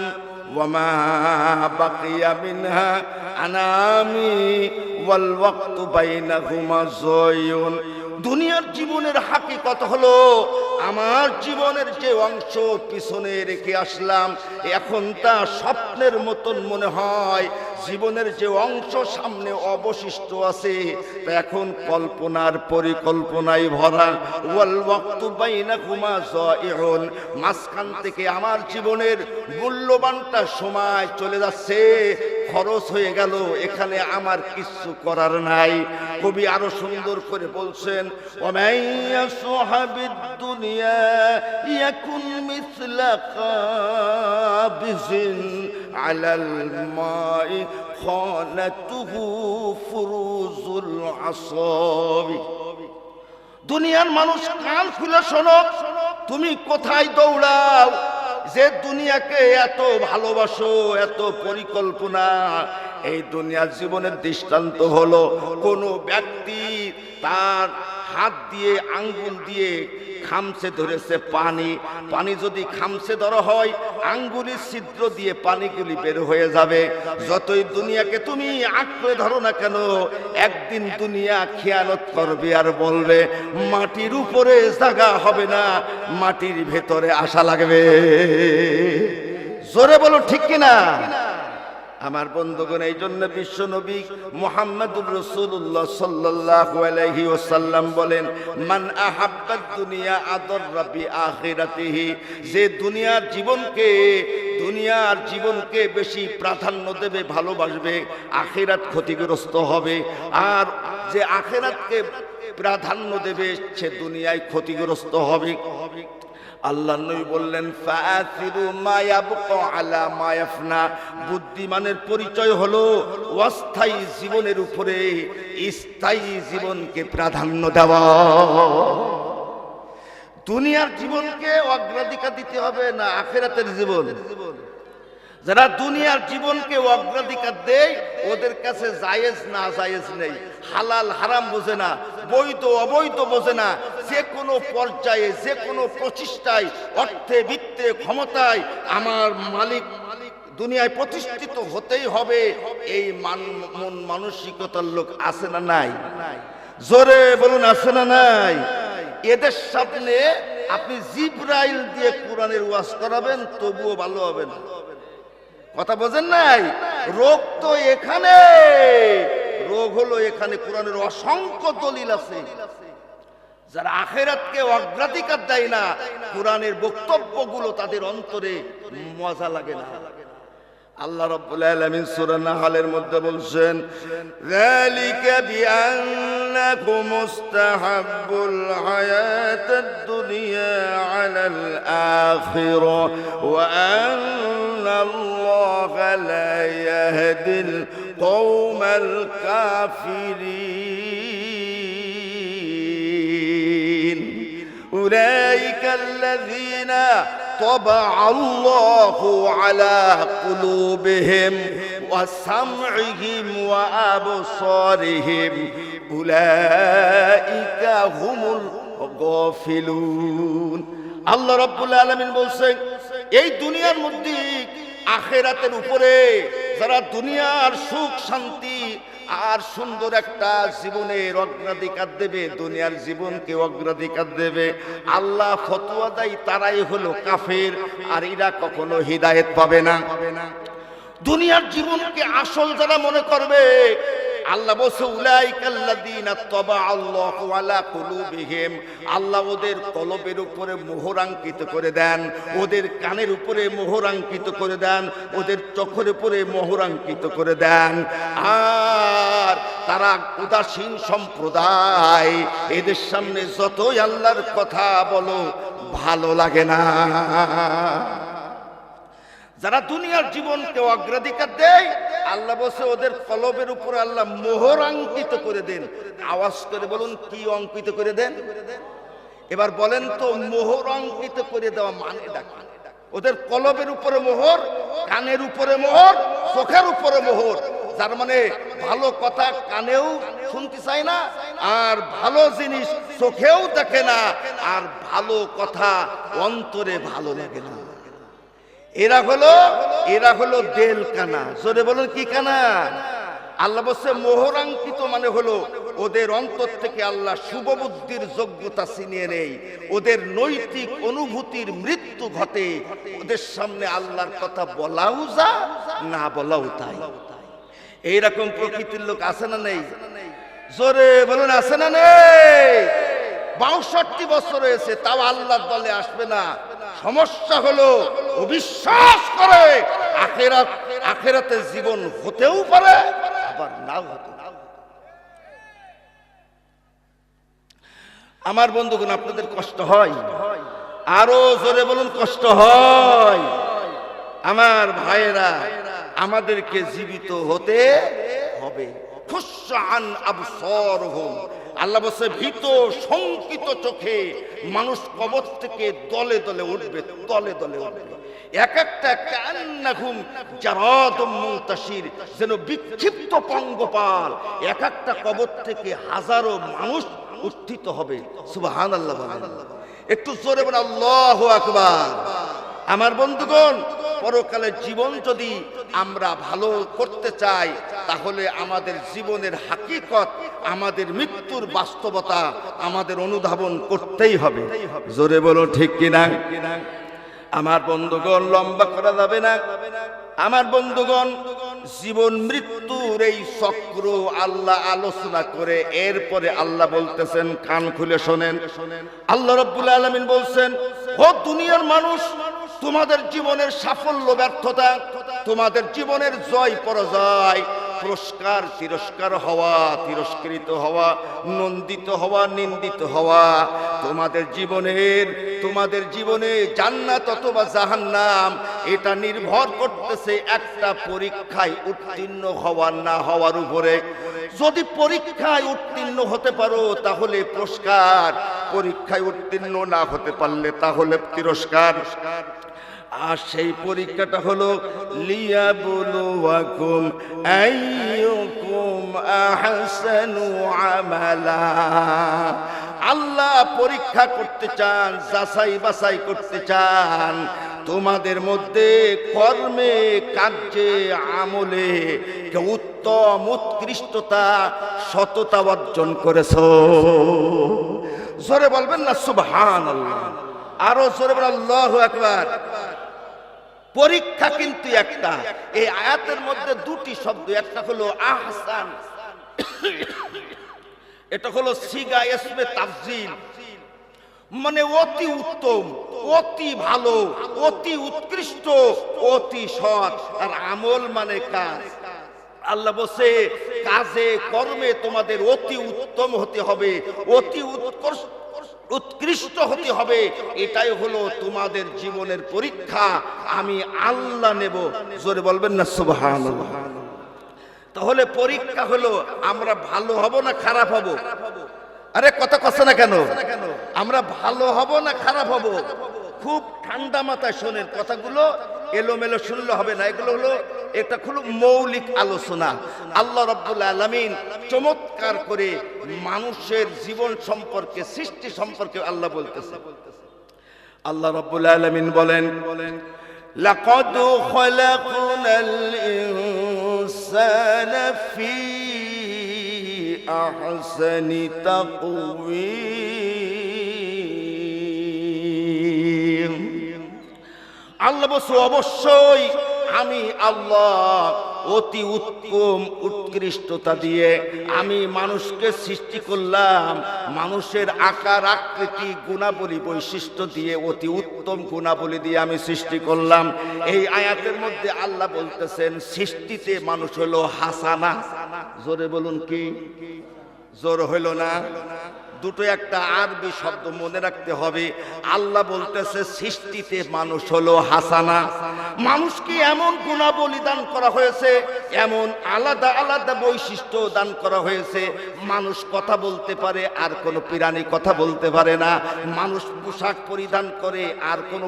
ওয়া মা বাকিয়া মিনহা আনামি ওয়াল ওয়াক্তু বাইনাহুমা যায়ুন। দুনিয়ার জীবনের হাকিকত হলো আমার জীবনের যে অংশ পিছনে রেখে আসলাম এখন তা স্বপ্নের মতন মনে হয়, জীবনের যে অংশ সামনে অবশিষ্ট আছে তা এখন কল্পনার পরিকল্পনায় ভরা। ওয়াল ওয়াক্তু বাইনাহুমা যায়ুন, মাঝখান থেকে আমার জীবনের মূল্যবানটা সময় চলে যাচ্ছে, খরচ হয়ে গেল, এখানে আমার কিছু করার নাই। কবি আরো সুন্দর করে বলছেন, ওমাইয়া সুহাবিদ দুনিয়া ইয়াকুন মিসলা কাবিজিন আলাল মাই খানাতুহু ফুরুজুল আসাবি। দুনিয়ার মানুষ কান খুলে শোনো, তুমি কোথায় দৌড়াও যে দুনিয়াকে এত ভালোবাসো, এত পরিকল্পনা। এই দুনিয়ার জীবনের দৃষ্টান্ত হলো কোন ব্যক্তি তার হাত দিয়ে আঙ্গুল দিয়ে খামচে ধরেছে পানি, পানি যদি খামচে ধরা হয় আঙ্গুলের ছিদ্র দিয়ে পানিগুলি বের হয়ে যাবে। যতই দুনিয়াকে তুমি আঁকড়ে ধরো না কেন, একদিন দুনিয়া খেয়ানত করবে আর বলবে মাটির উপরে জায়গা হবে না, মাটির ভেতরে আসা লাগবে। জোরে বলো ঠিক কিনা? আমার বন্ধুগণ, এই জন্য বিশ্ব নবী মুহাম্মদুর রাসূলুল্লাহ সাল্লাল্লাহু আলাইহি ওয়াসাল্লাম বলেন, মান আহাব্বাদ দুনিয়া আদররা বি আখিরাতিহি, যে দুনিয়ার জীবনকে বেশি প্রাধান্য দেবে, ভালোবাসবে, আখিরাত ক্ষতিগ্রস্ত হবে। আর যে আখিরাতকে প্রাধান্য দেবে সে দুনিয়ায় ক্ষতিগ্রস্ত হবে। আল্লাহ নবী বললেন, ফাআসিরু মা ইয়াবকা আলা মা ইয়াফনা, বুদ্ধিমানের পরিচয় হলো অস্থায়ী জীবনের উপরে স্থায়ী জীবনকে প্রাধান্য দেওয়া। দুনিয়ার জীবনকে অগ্রাধিকার দিতে হবে না আখিরাতের জীবন। যারা দুনিয়ার জীবনকে অগ্রাধিকার দেয় ওদের কাছে জায়েজ না জায়েজ নেই, হালাল হারাম বোঝে না, বৈধ অবৈধ বোঝে না। যে কোনো পর্যায়ে, যে কোনো প্রচেষ্টায়, অর্থে, বিত্তে, ক্ষমতায় আমার মালিক দুনিয়ায় প্রতিষ্ঠিত হতেই হবে, এই মন মানসিকতার লোক আছে না নাই? জোরে বলুন, আছে না নাই? এদের সামনে আপনি জিবরাইল দিয়ে কোরআনের ওয়াজ করাবেন তবুও ভালো হবে না। কথা বোঝেন নাই? রোগ তো এখানে, রোগ হলো এখানে। কোরআনের অসংখ্য দলিল আছে। যারা আখিরাতকে অগ্রাধিকার দেয় না, কোরআনের বক্তব্যগুলো তাদের অন্তরে মজা লাগে না। আল্লাহ রাব্বুল আলামিন সূরা নাহলের মধ্যে বলছেন, যালিকা বিআন্নাকুম মুস্তাহাব্বুল হায়াতাদ দুনিয়া আলাল আখিরা ওয়া আন্নাল্লাহা লা ইয়াহদিল কওমাল কাফিরিন উলাইকা আল্লাযীনা طبع الله على قلوبهم وسمعهم وأبصارهم أولئك هم الغافلون। আল্লাহ রাব্বুল আলামিন বলছেন, এই দুনিয়ার মধ্যে আখিরাতের উপরে যারা দুনিয়ার সুখ শান্তি আর সুন্দর একটা জীবনের অগ্রাধিকার দেবে, দুনিয়ার জীবনকে অগ্রাধিকার দেবে, আল্লাহ ফতোয়া দেয় তারাই হলো কাফের, আর এরা কখনো হিদায়েত পাবে না। দুনিয়ার জীবনকে আসল যারা মনে করবে, আল্লাহ বলছে উলাইকাল্লাযীনা তাবাআল্লাহু আলা কুলুবিহিম, আল্লাহ ওদের কলবের উপরে মোহর আঙ্কিত করে দেন, ওদের কানের উপরে মোহর আঙ্কিত করে দেন, ওদের চোখের উপরে মোহর আঙ্কিত করে দেন। আর তারা উদাসীন সম্প্রদায়, এদের সামনে যতই আল্লাহর কথা বলো ভালো লাগে না। যারা দুনিয়ার জীবনকে অগ্রাধিকার দেয়, আল্লাহ বলছে ওদের কলবের উপরে আল্লাহ মোহর অঙ্কিত করে দেন। আওয়াজ করে বলুন, কি অঙ্কিত করে দেন? এবার বলেন তো, মোহর অঙ্কিত করে দেওয়া মানে ডাকি? ওদের কলবের উপরে মোহর, কানের উপরে মোহর, চোখের উপরে মোহর। যার মানে ভালো কথা কানেও শুনতে চায় না, আর ভালো জিনিস চোখেও দেখে না, আর ভালো কথা অন্তরে ভালো লাগে না। এরা হলো দেল কানা। জোরে বলুন, কি কানা? আল্লাহ বলছে মোহরাঙ্কিত মানে হলো ওদের অন্তর থেকে আল্লাহ শুভবুদ্ধির যোগ্যতা ছিনিয়ে নেই, ওদের নৈতিক অনুভূতির মৃত্যু ঘটে, ওদের সামনে আল্লাহর কথা বলাও যা, না বলাও তাই। এইরকম প্রকৃতির লোক আছে না নেই? জোরে বলুন, আছে না নেই? ৬২ বছর হয়েছে, তাও আল্লাহর দলে আসবে না। সমস্যা হলো অবিশ্বাস করে। আখিরাতে জীবন হতেও পারে, আবার নাও হতে। আমার বন্ধুগণ, আপনাদের কষ্ট হয়? আরো জোরে বলুন, কষ্ট হয়? আমার ভাইয়েরা, আমাদেরকে জীবিত হতে হবে। খুশআন আবসারহুম, আল্লাহ বলছে ভীত শঙ্কিত চোখে মানুষ কবর থেকে দলে দলে উঠবে, দলে দলে উঠবে। এক একটা কান্নাহুম জারাদুম মুনতাশির, যেন বিক্ষিপ্ত পঙ্গপাল। এক একটা কবর থেকে হাজারো মানুষ উত্থিত হবে। সুবহানাল্লাহ বলেন, একটু জোরে বলেন আল্লাহু আকবার। আমার বন্ধুগণ, পরকালের জীবন যদি আমরা ভালো করতে চাই, তাহলে আমাদের জীবনের হাকিকত, আমাদের মৃত্যুর বাস্তবতা আমাদের অনুধাবন করতেই হবে। জোরে বলো ঠিক কিনা? আমার বন্ধুগণ, লম্বা করা যাবে না। আমার বন্ধুগণ, জীবন মৃত্যুর এই চক্র আল্লাহ আলোচনা করে এরপরে আল্লাহ বলতেছেন, কান খুলে শোনেন। আল্লাহ রাব্বুল আলামিন বলছেন, ও দুনিয়ার মানুষ, তোমাদের জীবনের সাফল্য ব্যর্থতা, তোমাদের জীবনের জয় পরাজয়, পুরস্কার তিরস্কার হওয়া, তিরস্কৃত হওয়া, নন্দিত হওয়া, নিন্দিত হওয়া, তোমাদের জীবনে জান্নাত অথবা জাহান্নাম, এটা নির্ভর করতেছে একটা পরীক্ষায় উত্তীর্ণ হওয়া না হওয়ার উপরে। যদি পরীক্ষায় উত্তীর্ণ হতে পারো তাহলে পুরস্কার, পরীক্ষায় উত্তীর্ণ না হতে পারলে তাহলে তিরস্কার। আর সেই পরীক্ষাটা হলো লিয়াবলুয়াকুম আইয়ুকুম আহসানু আমালা। আল্লাহ পরীক্ষা করতে চান, যাচাই বাছাই করতে চান তোমাদের মধ্যে কর্মে, কার্যে, আমলে কে উত্তম, উৎকৃষ্টতা, সততা অর্জন করেছো। জোরে বলবেন না সুবহানাল্লাহ? আরো জোরে বলেন আল্লাহু আকবার। পরীক্ষা কিন্তু একটা। এই আয়াতের মধ্যে দুটি শব্দ, একটা হলো আহসান, এটা হলো সিগা ইসমে তাফজিল, মানে অতি উত্তম, অতি ভালো, অতি উৎকৃষ্ট, অতি সৎ। আর আমল মানে কাজ। আল্লাহ বলছে কাজে কর্মে তোমাদের অতি উত্তম হতে হবে, অতি উৎকৃষ্ট হতে হবে। এটাই হলো তোমাদের জীবনের পরীক্ষা, আমি আল্লাহ নেব। জোরে বলবেন না সুবহানাল্লাহ? তাহলে পরীক্ষা হলো আমরা ভালো হব না খারাপ হব? আরে কথা কচ্ছে না কেন? আমরা ভালো হব না খারাপ হব? খুব ঠান্ডা মাথায় শোনেন কথাগুলো, এলোমেলো শুনলে হবে না। এগুলো হলো একটা খুব মৌলিক আলোচনা। আল্লাহ রাব্বুল আলামিন চমৎকার করে মানুষের জীবন সম্পর্কে, সৃষ্টি সম্পর্কে আল্লাহ বলতেছে। আল্লাহ রাব্বুল আলামিন বলেন, লাকাদ খালাকনাল ইনসানা ফি আহসানি তাকওয়িম। আল্লাহ বলছে অবশ্যই আমি আল্লাহ অতি উত্তম, উৎকৃষ্টতা দিয়ে আমি মানুষকে সৃষ্টি করলাম। মানুষের আকার, আকৃতি, গুণাবলী, বৈশিষ্ট্য দিয়ে অতি উত্তম গুণাবলী দিয়ে আমি সৃষ্টি করলাম। এই আয়াতের মধ্যে আল্লাহ বলতেছেন সৃষ্টিতে মানুষ হলো হাসানা। জোরে বলুন কি? জোর হইল না? দুটো একটা আরবি শব্দ মনে রাখতে হবে। আল্লাহ বলতেছে সৃষ্টিতে মানুষ হলো হাসানা। মানুষকে এমন গুণাবলী দান করা হয়েছে, এমন আলাদা আলাদা বৈশিষ্ট্য দান করা হয়েছে। মানুষ কথা বলতে পারে, আর কোনো প্রাণী কথা বলতে পারে না। মানুষ পোশাক পরিধান করে, আর কোনো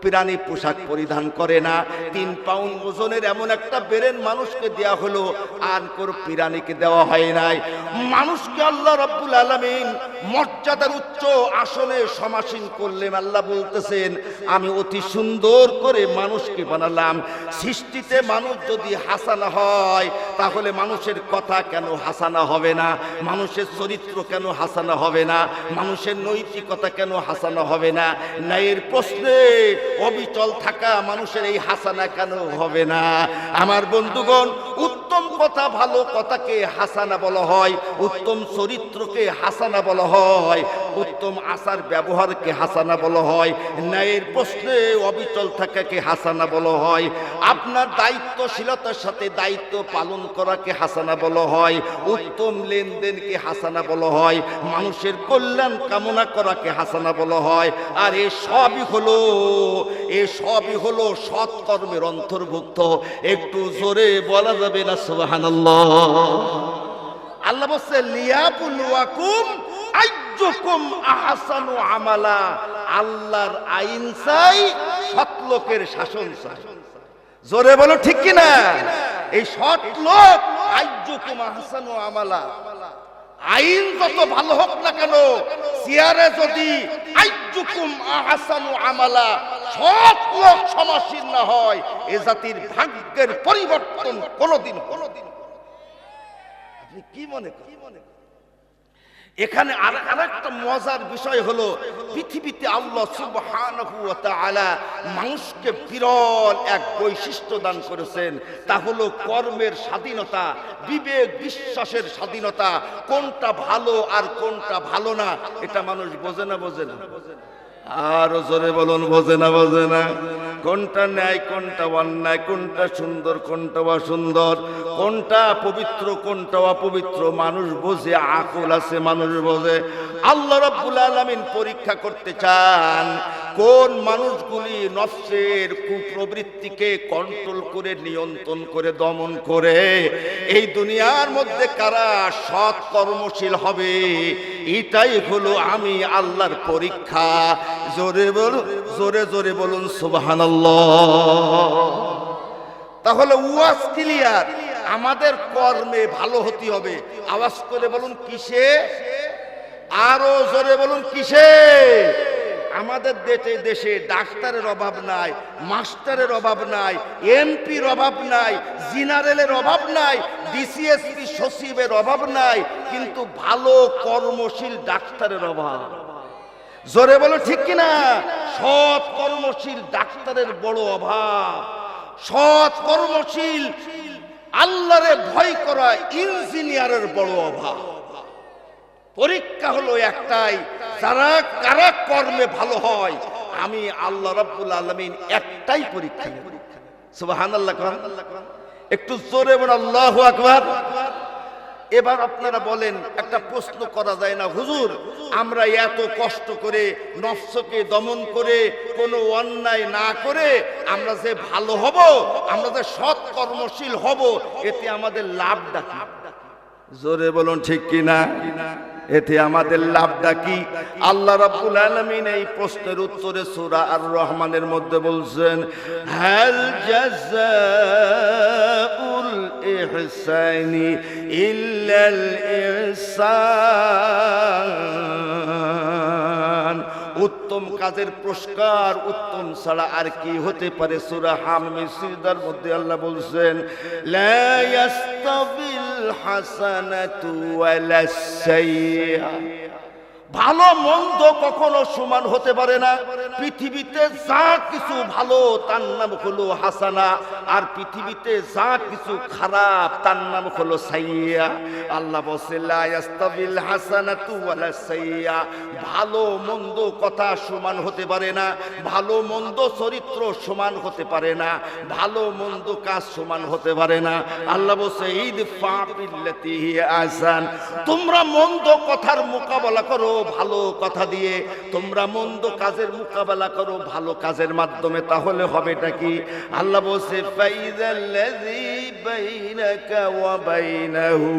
প্রাণী পোশাক পরিধান করে না। 3 পাউন্ড ওজনের এমন একটা ব্রেন মানুষকে দেয়া হলো, আর কোনো প্রাণীকে দেওয়া হয় নাই। মানুষকে আল্লাহ রাব্বুল আলামিন মর্যাদার উচ্চ আসনে সমাসীন করলেন। আল্লাহ বলতেছেন আমি অতি সুন্দর করে মানুষকে বানালাম। সৃষ্টিতে মানুষ যদি হাসানা হয় তাহলে মানুষের কথা কেন হাসানা হবে না? মানুষের চরিত্র কেন হাসানা হবে না? মানুষের নৈতিকতা কেন হাসানা হবে না? ন্যায়ের প্রশ্নে অবিচল থাকা মানুষের এই হাসানা কেন হবে না? আমার বন্ধুগণ, উত্তম কথা, ভালো কথাকে হাসানা বলা হয়, উত্তম চরিত্রকে হাসানা বলা হয়, উত্তম আচার ব্যবহারকে হাসানা বলা হয়, ন্যায়ের প্রশ্নে অবিচল থাকাকে হাসানা বলা হয়, আপনার দায়িত্বশীলতার সাথে দায়িত্ব পালন করাকে হাসানা বলা হয়, উত্তম লেনদেনকে হাসানা বলা হয়, মানুষের কল্যাণ কামনা করাকে হাসানা বলা হয়। আর এ সবই হলো সৎকর্মের অন্তর্ভুক্ত। একটু জোরে বলা যাবে না সুবহানাল্লাহ? আল্লাহ বলছে লিয়াবলুয়াকুম আইয়ুকুম আহসানু আমালা। আল্লাহর আইন চাই, সৎ লোকের শাসন চাই। জোরে বলো ঠিক কি না? এই সৎ লোক আইয়ুকুম আহসানু আমালা, আইন যত ভালো হোক না কেন, চেয়ারে যদি আইয়ুকুম আহসানু আমালা সৎ লোক সমাসীন না হয়, এ জাতির ভাগ্যের পরিবর্তন কোনোদিন। আপনি কি মনে করেন? এখানে আরেকটা মজার বিষয় হলো, পৃথিবীতে আল্লাহ সুবহানাহু ওয়া তাআলা মানুষকে বিরল এক বৈশিষ্ট্য দান করেছেন, তা হলো কর্মের স্বাধীনতা, বিবেক বিশ্বাসের স্বাধীনতা। কোনটা ভালো আর কোনটা ভালো না এটা মানুষ বোঝে না, বোঝে না? আরো জোরে বলুন, বোঝে না, বোঝে না? কোনটা ন্যায় কোনটা অন্যায়, কোনটা সুন্দর কোনটা অসুন্দর, কোনটা পবিত্র কোনটা অপবিত্র মানুষ বোঝে, আকল আছে মানুষ বোঝে। আল্লাহ রাব্বুল আলামিন পরীক্ষা করতে চান কোন মানুষগুলি নফসের কুপ্রবৃত্তিকে কন্ট্রোল করে, নিয়ন্ত্রণ করে, দমন করে এই দুনিয়ার মধ্যে কারা সৎ কর্মশীল হবে। এটাই হলো আমি আল্লাহর পরীক্ষা। জোরে বলুন, জোরে জোরে বলুন সুবহানাল্লাহ। তাহলে ওয়াজ ক্লিয়ার, আমাদের কর্মে ভালো হতে হবে। আওয়াজ করে বলুন কিসে? আরো জোরে বলুন কিসে? আমাদের দেশে ডাক্তারের অভাব নাই, মাস্টারের অভাব নাই, এমপির অভাব নাই, জেনারেলের অভাব নাই, ডিসিএসপি সচিবের অভাব নাই, কিন্তু ভালো কর্মশীল ডাক্তারের অভাব। জোরে বলো ঠিক কিনা? সৎ কর্মশীল ডাক্তারের বড় অভাব। সৎ কর্মশীল আল্লাহরে ভয় করা ইঞ্জিনিয়ারের বড় অভাব। পরীক্ষা হলো একটাই, যারা কারা কর্মে ভালো হয় আমি আল্লাহ রাব্বুল আলামিন একটাই পরীক্ষা নেব। সুবহানাল্লাহ। একটু জোরে বলুন আল্লাহু আকবার। এবার আপনারা বলেন, একটা প্রশ্ন করা যায় না, হুজুর আমরা এত কষ্ট করে নফসকে দমন করে কোনো অন্যায় না করে আমরা যে ভালো হব, আমরা যে সৎ কর্মশীল হব, এতে আমাদের লাভটা কি? জোরে বলুন ঠিক কিনা? এতে আমাদের লাভটা কি? আল্লাহ রাব্বুল আলামিন এই প্রশ্নের উত্তরে সূরা আর রহমানের মধ্যে বলছেন, হাল জাযাউল ইহসানি ইল্লাল ইহসান। উত্তম কাজের পুরস্কার উত্তম ছাড়া আর কি হতে পারে? সূরা হামিম সিজদার মধ্যে আল্লাহ বলছেন, লা ইয়াস্তাবিল হাসানাতু ওয়ালাস সাইয়্যা। ভালো মন্দ কখনো সমান হতে পারে না। পৃথিবীতে যা কিছু ভালো তার নাম হলো হাসানা, আর পৃথিবীতে যা কিছু খারাপ তার নাম হলো সাইয়্যা। আল্লাহ বলেন, লা ইয়াস্তাবিল হাসানাতু ওয়ালাস সাইয়্যা। ভালো মন্দ কথা সমান হতে পারে না, ভালো মন্দ চরিত্র সমান হতে পারে না, ভালো মন্দ কাজ সমান হতে পারে না। আল্লাহ বলেন, ইদফা বিল্লাতি হিয়া আহসান। তোমরা মন্দ কথার মোকাবেলা করো ভালো কথা দিয়ে, তোমরা মন্দ কাজের মোকাবেলা করো ভালো কাজের মাধ্যমে। তাহলে হবেটা কি? আল্লাহ বলছে, ফাইযাল্লাযী বাইনাকা ওয়া বাইনাহু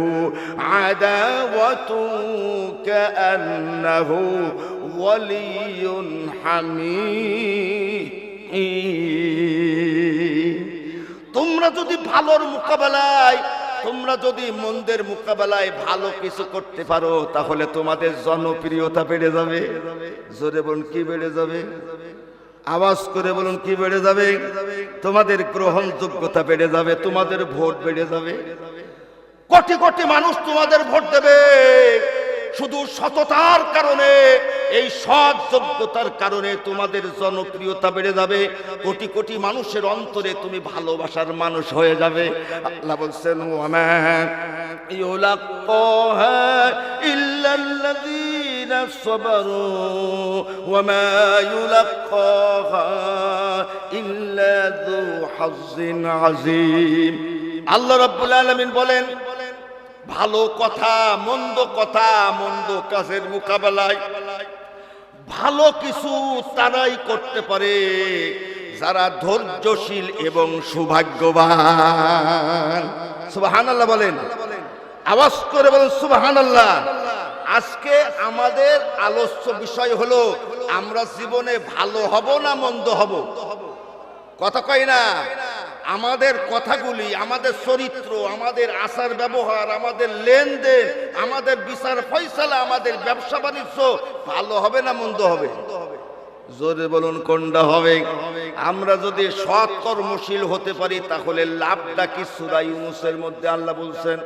আদাওয়াতুন কাআন্নাহু ওয়ালিয়্যুন হামীম। তোমরা যদি ভালোর মোকাবেলায়, তোমরা যদি মন্দের মোকাবেলায় ভালো কিছু করতে পারো, তাহলে তোমাদের জনপ্রিয়তা বেড়ে যাবে। জোরে বলুন কি বেড়ে যাবে? আওয়াজ করে বলুন কি বেড়ে যাবে? তোমাদের গ্রহণযোগ্যতা বেড়ে যাবে, তোমাদের ভোট বেড়ে যাবে। কোটি কোটি মানুষ তোমাদের ভোট দেবে শুধু সততার কারণে, এই সৎ যোগ্যতার কারণে তোমাদের জনপ্রিয়তা বেড়ে যাবে। কোটি কোটি মানুষের অন্তরে তুমি ভালোবাসার মানুষ হয়ে যাবে। আল্লাহ বলছেন, ওয়ামা ইউলাক্কাহা ইল্লাল্লাযীনা সাবারু ওয়ামা ইউলাক্কাহা ইল্লা যু হাজ্জিন আযীম। আল্লাহ রাব্বুল আলামিন বলেন, ভালো কথা মন্দ কাজের মোকাবেলায় ভালো কিছু তারাই করতে পারে যারা ধৈর্যশীল এবং সৌভাগ্যবান। সুবহানাল্লাহ বলেন, আওয়াজ করে বলেন সুবহানাল্লাহ। আজকে আমাদের আলোচ্য বিষয় হলো, আমরা জীবনে ভালো হব না মন্দ হব? কথা কয় না? আমাদের কথাগুলি, আমাদের চরিত্র, আমাদের আচার ব্যবহার, আমাদের লেনদেন, আমাদের বিচার ফয়সালা, আমাদের ব্যবসা বাণিজ্য ভালো হবে না মন্দ হবে? জোরে বলুন কোনটা হবে? আমরা যদি সৎ কর্মশীল হতে পারি তাহলে লাভটা কি? সূরা ইউনূসের মধ্যে আল্লাহ বলছেন,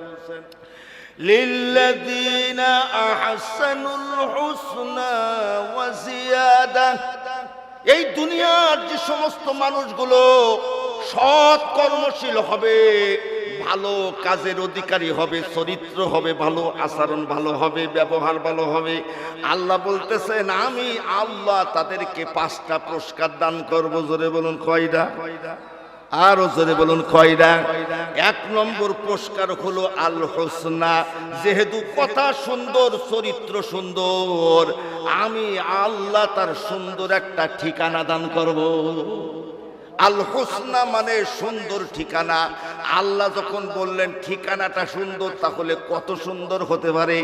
লিল্লাযীনা আহসানুল হুসনা ওয়া জিয়াদা। এই দুনিয়ার যে সমস্ত মানুষগুলো সৎ কর্মশীল হবে, ভালো কাজের অধিকারী হবে, চরিত্র হবে ভালো, আচরণ ভালো হবে, ব্যবহার ভালো হবে, আল্লাহ বলতেছেন আমি আল্লাহ তাদেরকে 5টা পুরস্কার দান করব। জোরে বলুন কয়টা? আরো জোরে বলুন কয়টা? 1 নম্বর পুরস্কার হলো আল হোসনা। যেহেতু কথা সুন্দর, চরিত্র সুন্দর, আমি আল্লাহ তার সুন্দর একটা ঠিকানা দান করব। আল হোসনা মানে সুন্দর ঠিকানা। আল্লাহ যখন বললেন ঠিকানাটা সুন্দর, তাহলে কত সুন্দর হতে পারে।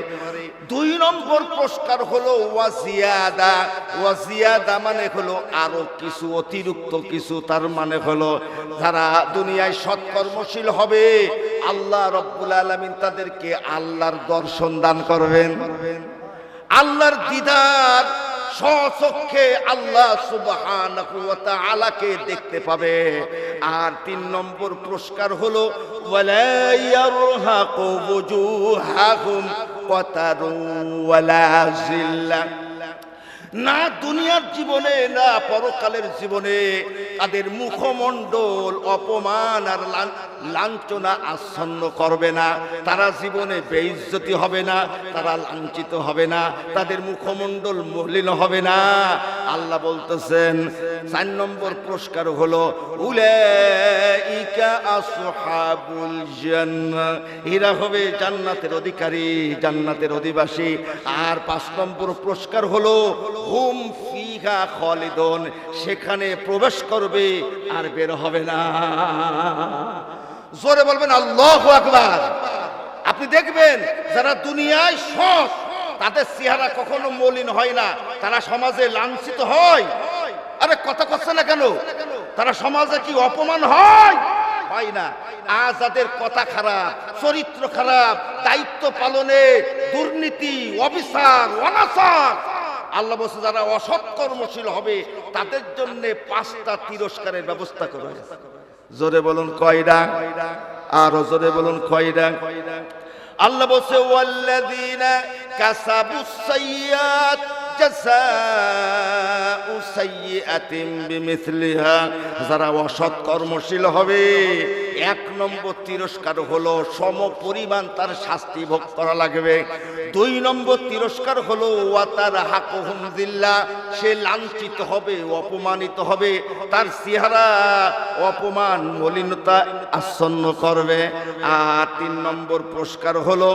2 নম্বর পুরস্কার হলো ওয়াজিয়াদা। ওয়াজিয়াদা মানে হলো আরো কিছু, অতিরিক্ত কিছু। তার মানে হলো যারা দুনিয়ায় সৎকর্মশীল হবে, আল্লাহ রব্বুল আলামিন তাদেরকে আল্লাহর দর্শন দান করবেন, আল্লাহর দিদার, স্বচক্ষে আল্লাহ সুবহানাহু ওয়া তাআলাকে দেখতে পাবে। আর 3 নম্বর পুরস্কার হলো ওয়ালা ইয়ারহাকু ওয়ুজুহাহুম কতারু ওয়ালা জিল্লা। না দুনিয়ার জীবনে না পরকালের জীবনে তাদের মুখমণ্ডল অপমান আর লাঞ্ছনা আচ্ছন্ন করবে না। তারা জীবনে বেইজ্জতি হবে না, তারা লাঞ্ছিত হবে না, তাদের মুখমণ্ডল মলিন হবে না। আল্লাহ বলতেছেন 4 নম্বর পুরস্কার হলো উলাইকা আসহাবুল জান্নাহ। এরা হবে জান্নাতের অধিকারী, জান্নাতের অধিবাসী। আর 5 নম্বর পুরস্কার হলো হুম ফিহা খালিদুন। সেখানে প্রবেশ করবে আর বের হবে না। জোরে বলবেন আল্লাহু আকবার। আপনি দেখবেন যারা দুনিয়ায় সৎ, তাদের চেহারা কখনো মলিন হয় না। তারা সমাজে লাঞ্ছিত হয়। আরে কথা করছে না কেন? তারা সমাজে কি অপমান হয়? হয় না। আজ যাদের কথা খারাপ, চরিত্র খারাপ, দায়িত্ব পালনে দুর্নীতি, অবিচার, অনাচার, আল্লাহ বলছে যারা অসৎ কর্মশীল হবে তাদের জন্য 5টা তিরস্কারের ব্যবস্থা করা হয়েছে। জোরে বলুন কয়টা? আরো জোরে বলুন কয়টা? আল্লাহ বলছে ওয়াল্লাযীনা কাসাবুস সাইয়্যাত জাযাউ সাইয়্যাতিন বিমিসলিহা। যারা অসৎ কর্মশীল হবে 1 নম্বর তিরস্কার হলো সম পরিমাণ তার শাস্তি ভোগ করা লাগবে। 2 নম্বর তিরস্কার হলো ওয়াতার হাকুহুম জিল্লা। সে লাঞ্ছিত হবে, অপমানিত হবে, তার চেহারা অপমান মলিনতা আচ্ছন্ন করবে। আর 3 নম্বর পুরস্কার হলো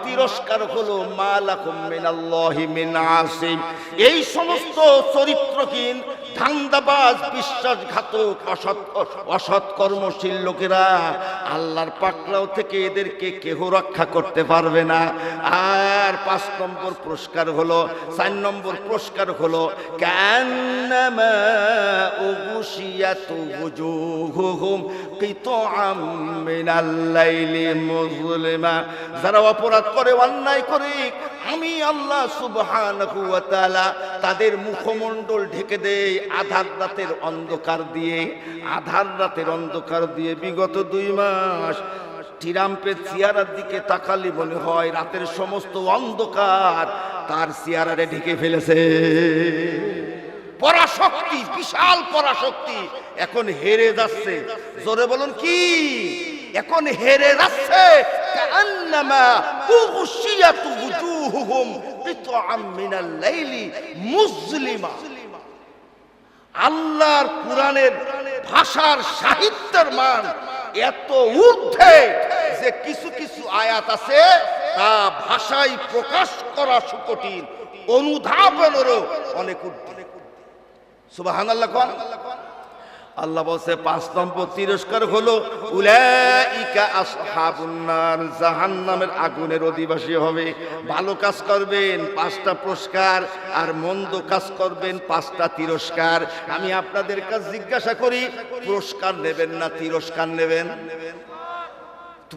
তিরস্কার হলো মা লাকুম মিনাল্লাহি মিন আসিম। এই সমস্ত চরিত্রহীন, ধান্দাবাজ, বিশ্বাসঘাতক, অসৎ কর্মশীল লোকেরা আল্লাহর পাকড়াও থেকে এদেরকে কেহ রক্ষা করতে পারবে না। আর 5 নম্বর পুরস্কার হলো, 4 নম্বর পুরস্কার হলো কান্নামা উগশিয়াতু ওয়ুজুহুহুম কিতআম মিনাল লাইলি মুযলিমা। যারা অপরাধ করে, অন্যায় করে, আমি আল্লাহ সুবহানাহু ওয়া তাআলা তাদের মুখমণ্ডল ঢেকে দেই আধার রাতের অন্ধকার দিয়ে। আধার রাতের অন্ধকার দিয়ে বিগত 2 মাস ট্রাম্পের চেহারার দিকে তাকালে মনে হয় রাতের সমস্ত অন্ধকার তার চেহারারে ঢেকে ফেলেছে। পরাশক্তি, বিশাল পরাশক্তি এখন হেরে যাচ্ছে। জোরে বলুন কি? এখন হেরে যাচ্ছে। কান্নামা উগশিয়াতু ওয়ুজুহুহুম কিতআম মিনাল লাইলি মুযলিমা। আল্লাহর কোরআনের ভাষার সাহিত্যের মান এত ঊর্ধ্বে যে কিছু কিছু আয়াত আছে তা ভাষায় প্রকাশ করা সুকঠিন, অনুধাবনেরও অনেক ঊর্ধ্বে। সুবহানাল্লাহ কোন? আল্লাহ বলছে 5 নম্বর তিরস্কার হলো উলাইকা আসহাবুন নার। জাহান্নামের আগুনের অধিবাসী হবে। ভালো কাজ করবেন 5টা পুরস্কার, আর মন্দ কাজ করবেন 5টা তিরস্কার। আমি আপনাদের কাছে জিজ্ঞাসা করি, পুরস্কার নেবেন না তিরস্কার নেবেন?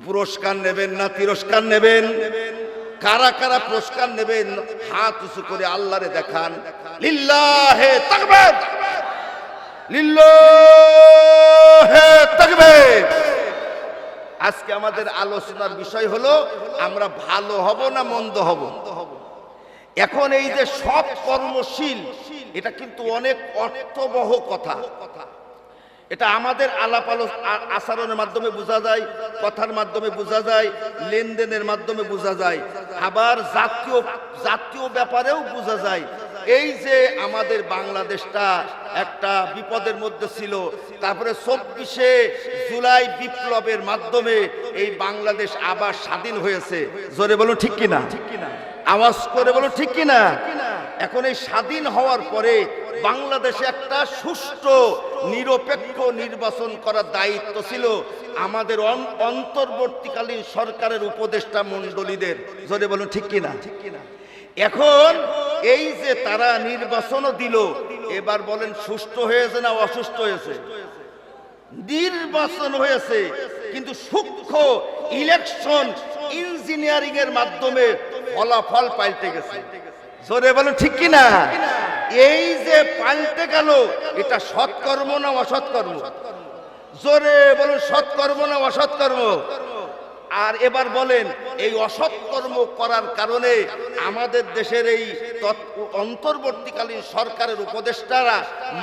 পুরস্কার নেবেন না তিরস্কার নেবেন? কারা কারা পুরস্কার নেবেন হাত উঁচু করে আল্লাহরে দেখান। লিল্লাহে তাকবীর, লিল্লাহে তাকবীর। আজকে আমাদের আলোচনার বিষয় হলো আমরা ভালো হব না মন্দ হব। এখন এই যে সব কর্মশীল, এটা কিন্তু অনেক অর্থবহ কথা। এটা আমাদের আলাপ আচরণের মাধ্যমে বোঝা যায়, কথার মাধ্যমে বোঝা যায়, লেনদেনের মাধ্যমে বোঝা যায়, আবার জাতীয় ব্যাপারেও বোঝা যায়। এই যে আমাদের বাংলাদেশটা একটা বিপদের মধ্যে ছিল, তারপরে 24শে জুলাই বিপ্লবের মাধ্যমে এই বাংলাদেশ আবার স্বাধীন হয়েছে। জোরে বলুন ঠিক কিনা, আওয়াজ করে বলুন ঠিক কিনা। এখন এই স্বাধীন হওয়ার পরে বাংলাদেশে একটা সুষ্ঠু নিরপেক্ষ নির্বাচন করার দায়িত্ব ছিল আমাদের অন্তর্বর্তীকালীন সরকারের উপদেষ্টা মণ্ডলীদের। জোরে বলুন ঠিক কিনা। এখন এই যে তারা নির্বাচনও দিল, এবার বলেন সুষ্ঠু হয়েছে না অসুষ্ঠু হয়েছে? নির্বাচন হয়েছে, কিন্তু সূক্ষ্ম ইলেকশন ইঞ্জিনিয়ারিং এর মাধ্যমে ফলাফল পাল্টে গেছে। জোরে বলুন ঠিক কিনা। এই যে পাল্টে গেল, এটা সৎকর্ম না অসৎকর্ম? জোরে বলুন সৎকর্ম না অসৎকর্ম? আর এবার বলেন এই অসৎকর্ম করার কারণে আমাদের দেশের এই অন্তর্বর্তীকালীন সরকারের উপদেষ্টারা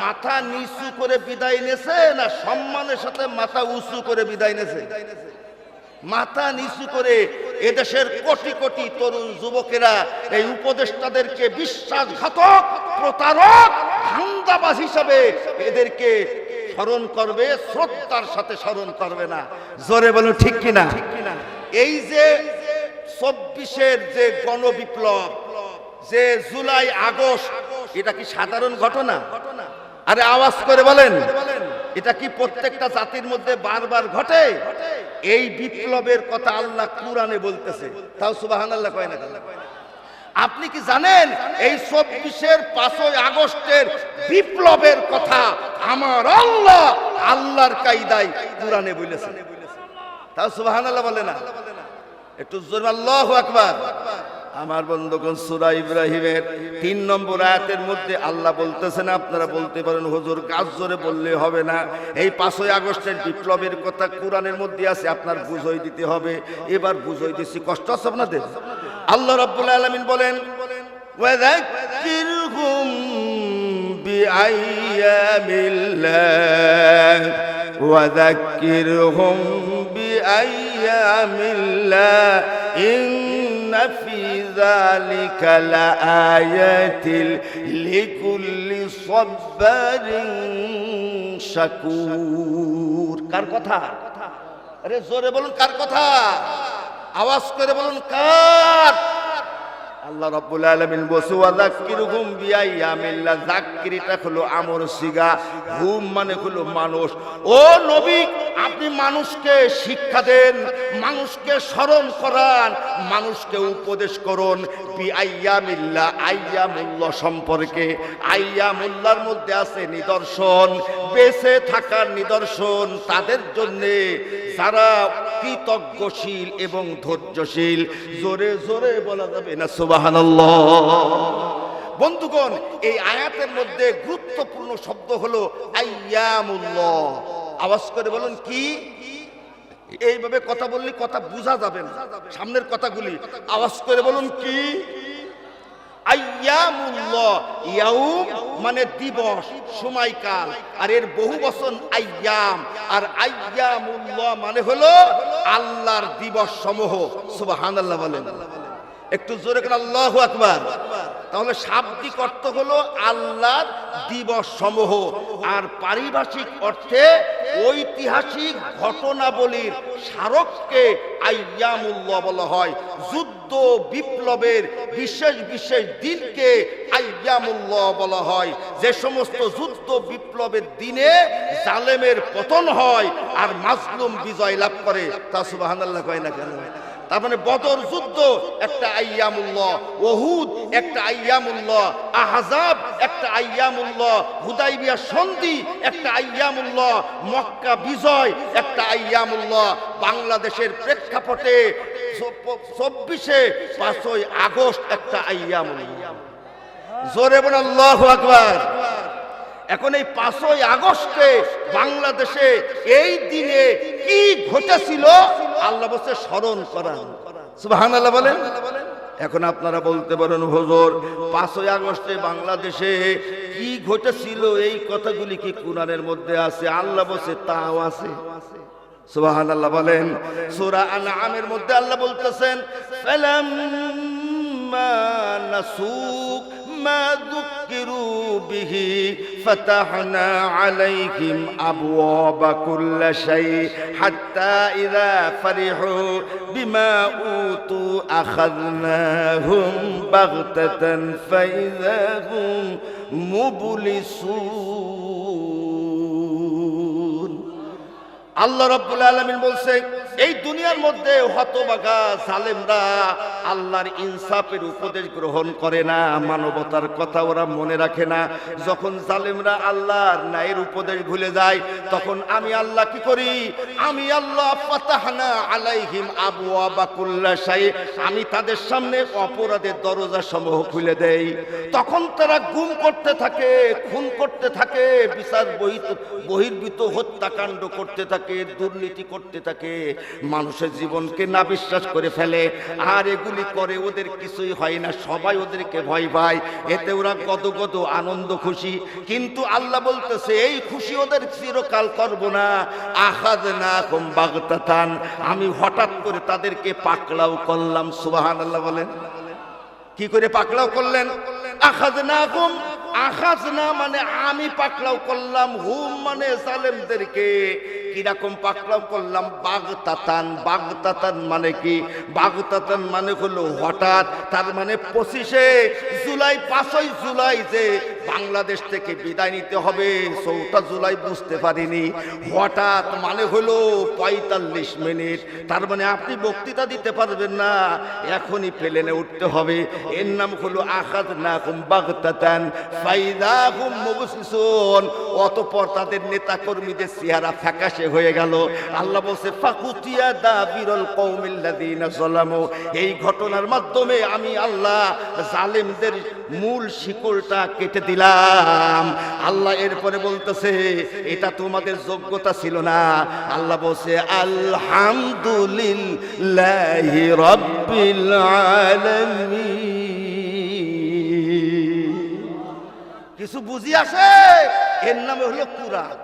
মাথা নিচু করে বিদায় নেছে না সম্মানের সাথে মাথা উঁচু করে বিদায় নেছে? মাথা নিচু করে। এদেশের কোটি কোটি তরুণ যুবকেরা এই উপদেষ্টাদেরকে বিশ্বাসঘাতক, প্রতারক, ধান্দাবাজ হিসাবে এদেরকে স্মরণ করবে, শ্রদ্ধার সাথে স্মরণ করবে না। জোরে বলুন ঠিক কিনা। এই যে 24-এর যে গণবিপ্লব, যে জুলাই আগস্ট, এটা কি সাধারণ ঘটনা? আরে আওয়াজ করে বলেন, এটা কি প্রত্যেকটা জাতির মধ্যে বারবার ঘটে? এই বিপ্লবের কথা আল্লাহ কুরআনে বলতেছে, তাও সুবহানাল্লাহ কয় না? আপনি কি জানেন এই 24-এর 5ই আগস্টের বিপ্লবের কথা আমার আল্লাহ আল্লাহর কায়দায় কুরআনে বলেছেন? তাও সুবহানাল্লাহ বলে না? একটু জোরে আল্লাহু আকবার। আমার বন্ধুগণ, সূরা ইব্রাহিমের 3 নম্বর আয়াতের মধ্যে আল্লাহ বলতেছেন, আপনারা বলতে পারেন হুজুর গাছ জোরে বললে হবে না, এই 5ই আগস্টের বিপ্লবের কথা কোরআনের মধ্যে আছে, আপনার বুঝাই দিতে হবে। এবার বুঝাই দিছি, কষ্ট আছে আপনাদের? আল্লাহ রাব্বুল আলামিন বলেন, ওয়াযাক্কিরহুম বিআইয়ামিল্লাহ ওয়াযাক্কিরহুম বিআইয়ামিল্লাহ ইন্না ফি যালিকা লাআয়াতিন লিকুল্লি সাব্বারিন শাকুর। কার কথা? আরে জোরে বলুন কার কথা, আওয়াজ করে বলুন কার? আল্লাহ রাব্বুল আলামিন বলছে ওয়াযাক্কিরহুম বিআইয়ামিল্লাহ। যাক্কিরটা হলো আমর সিগা, হুম মানে হলো মানুষ। ও নবী, আপনি মানুষকে শিক্ষা দেন, মানুষকে স্মরণ করান, মানুষকে উপদেশ করুন বিআইয়ামিল্লাহ, আইয়ামুল্লাহ সম্পর্কে। আইয়ামুল্লাহর মধ্যে আছে নিদর্শন, বেঁচে থাকার নিদর্শন তাদের জন্যে যারা কৃতজ্ঞশীল এবং ধৈর্যশীল। জোরে জোরে বলা যাবে না সুবহানাল্লাহ? বন্ধুগণ, এই আয়াতের মধ্যে গুরুত্বপূর্ণ শব্দ হলো আইয়ামুল্লাহ। আওয়াজ করে বলুন কি? এইভাবে কথা বললে কথা বোঝা যাবে না, সামনের কথাগুলি আওয়াজ করে বলুন কি? আইয়ামুল্লাহ, ইয়াউম মানে দিবস, সময়কাল, আর এর বহু বচন আইয়াম। আর আইয়ামুল্লাহ মানে হলো আল্লাহর দিবস সমূহ। সুবহানাল্লাহ বলেন একটু জোরে করে, আল্লাহু আকবার। তাহলে শাব্দিক অর্থ হলো আল্লাহর দিবস সমূহ, আর পারিভাষিক অর্থে ঐতিহাসিক ঘটনাবলীর স্মারককে আইয়ামুল্লাহ বলা হয়। যুদ্ধ বিপ্লবের বিশেষ বিশেষ দিনকে আইয়ামুল্লাহ বলা হয়। যে সমস্ত যুদ্ধ বিপ্লবের দিনে জালেমের পতন হয় আর মাজলুম বিজয় লাভ করে, তা সুবহানাল্লাহ কয় না কেন? তার মানে বদর যুদ্ধ একটা আইয়ামুল্লাহ, উহুদ একটা আইয়ামুল্লাহ, আহজাব একটা আইয়ামুল্লাহ, হুদাইবিয়া সন্ধি একটা আইয়ামুল্লাহ, মক্কা বিজয় একটা আইয়ামুল্লাহ। বাংলাদেশের প্রেক্ষাপটে 24শে 5ই আগস্ট একটা আইয়ামুল্লাহ। জোরে বলুন আল্লাহু আকবার। এখন এই 5ই আগস্টে বাংলাদেশে এই দিনে কি ঘটেছিল আল্লাহ বলছে স্মরণ করান। সুবহানাল্লাহ বলেন। এখন আপনারা বলতে পারেন হুজুর 5ই আগস্টে বাংলাদেশে কি ঘটেছিল এই কথাগুলি কি কুরআনের মধ্যে আছে? আল্লাহ বলছে তাও আছে। সুবহানাল্লাহ বলেন। সূরা আনআমের মধ্যে আল্লাহ বলতেছেন ফালাম্মা নাসু মা যুকিরু বিহি ফাতাহনা আলাইহিম আবওয়াবা কুল্লি শাই হাত্তা ইযা ফারিহু বিমা উতু আখাযনাহুম বাগতাতান ফাইযা হুম মুবলিসুন। আল্লাহ রাব্বুল আলামিন বলছে এই দুনিয়ার মধ্যে হতভাগা জালেমরা আল্লাহর ইনসাফের উপদেশ গ্রহণ করে না, মানবতার কথা ওরা মনে রাখে না। যখন জালেমরা আল্লাহর ন্যায়ের উপদেশ ভুলে যায় তখন আমি আল্লাহ কি করি? আমি আল্লাহ ফাতাহনা আলাইহিম আবওয়াবা কুল্লি শাই, আমি তাদের সামনে অপরাধের দরজা সমূহ খুলে দেই। তখন তারা গুম করতে থাকে, খুন করতে থাকে, বিচার বহির্ভূত হত্যাকাণ্ড করতে থাকে, দুর্নীতি করতে থাকে, মানুষের জীবনকে না বিশ্বাস করে ফেলে। আর এগুলি করে ওদের কিছুই হয় না, সবাই ওদেরকে ভয় পায়, এতে ওরা গদগদ আনন্দ খুশি। কিন্তু আল্লাহ বলতেছে এই খুশি ওদের চিরকাল করব না। আখাযনাহুম বাগতাতান, আমি হঠাৎ করে তাদেরকে পাকড়াও করলাম। সুবহানাল্লাহ বলেন। কি করে পাকড়াও করলেন? আখাযনাহুম, আখাযনা মানে আমি পাকড়াও করলাম, হুম মানে জালেমদেরকে। কিরকম পাকড়াও করলাম? বাগতাতান। বাগতাতান মানে কি? বাগতাতান মানে হলো হঠাৎ। তার মানে 25শে জুলাই 5ই জুলাই যে বাংলাদেশ থেকে বিদায় নিতে হবে 4টা জুলাই বুঝতে পারিনি। হঠাৎ মানে হলো 45 মিনিট। তার মানে আপনি বক্তৃতা দিতে পারবেন না, এখনই প্লেনে উঠতে হবে। এর নাম হলো আখাযনাহুম বাগতাতান ফাইযা হুম মুবলিসুন। অতঃপর তাদের নেতা কর্মীদের চেহারা ফ্যাকাশে হয়ে গেল। আল্লাহ বলছে ফাকুতিয়া দাবিরুল কওমিল্লাযিনা যালামু, এই ঘটনার মাধ্যমে আমি আল্লাহ জালেমদের মূল শিকলটা কেটে দিলাম। আল্লাহ এরপরে বলতেছে এটা তোমাদের যোগ্যতা ছিল না। আল্লাহ বলছে আলহামদুলিল্লাহি রাব্বিল আলামিন। কিছু বুঝি আসে? এর নাম হলো কুরআন।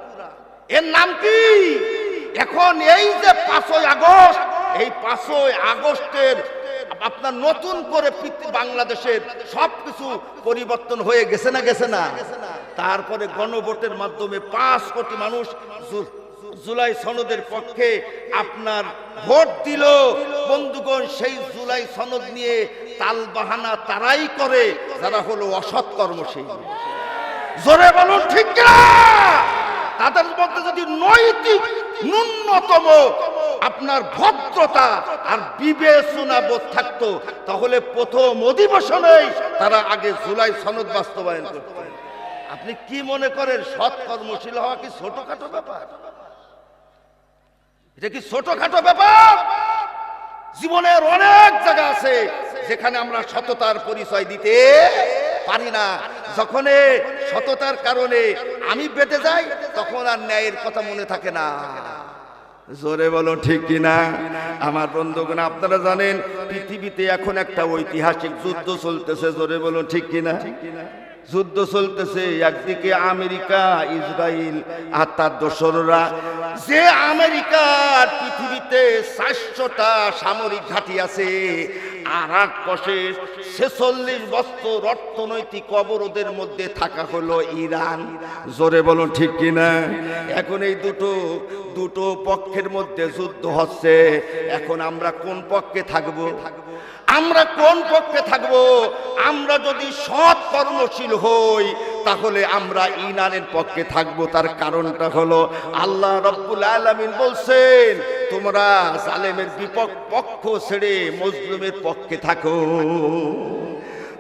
এর নাম কি? এখন এই যে 5ই আগস্ট, এই 5ই আগস্টের আপনার নতুন করে বাংলাদেশের সবকিছু পরিবর্তন হয়ে গেছে না গেছে না? তারপরে গণভোটের মাধ্যমে 5 কোটি মানুষ জুলাই সনদের পক্ষে আপনার ভোট দিল। বন্ধুগণ, সেই জুলাই সনদ নিয়ে তালবাহানা তারাই করে যারা হলো অসৎ কর্মশীল। জোরে বলুন ঠিক কিনা? তাদের মধ্যে যদি নৈতিক ন্যূনতম আপনার ভদ্রতা আর বিবেচনা বোধ থাকতো তাহলে প্রথম অধিবেশনেই তারা আগে জুলাই সনদ বাস্তবায়ন করত। আপনি কি মনে করেন সৎ কর্মশীল হওয়া কি ছোটখাটো ব্যাপার? এটা কি ছোটখাটো ব্যাপার? জীবনের অনেক জায়গা আছে যেখানে আমরা সততার পরিচয় দিতে পারি না। যখন সততার কারণে আমি বেঁধে যাই তখন আর ন্যায়ের কথা মনে থাকে না। জোরে বলো ঠিক কিনা? আমার বন্ধুগণ, আপনারা জানেন পৃথিবীতে এখন একটা ঐতিহাসিক যুদ্ধ চলতেছে। জোরে বলো ঠিক কিনা? যুদ্ধ চলতেছে। একদিকে আমেরিকা, ইসরায়েল আর তার দোসররা। যে আমেরিকার পৃথিবীতে 400টা সামরিক ঘাঁটি আছে, আর এক পাশে 46 বছর অর্থনৈতিক অবরোধের মধ্যে থাকা হলো ইরান। জোরে বলুন ঠিক কিনা? এখন এই দুটো পক্ষের মধ্যে যুদ্ধ হচ্ছে। এখন আমরা কোন পক্ষে থাকবো? আমরা কোন পক্ষে থাকবো? আমরা যদি সৎ কর্মশীল হই তাহলে আমরা ইরানের পক্ষে থাকবো। তার কারণটা হলো আল্লাহ রাব্বুল আলামিন বলছেন তোমরা জালেমের পক্ষ ছেড়ে মজলুমের পক্ষে থাকো।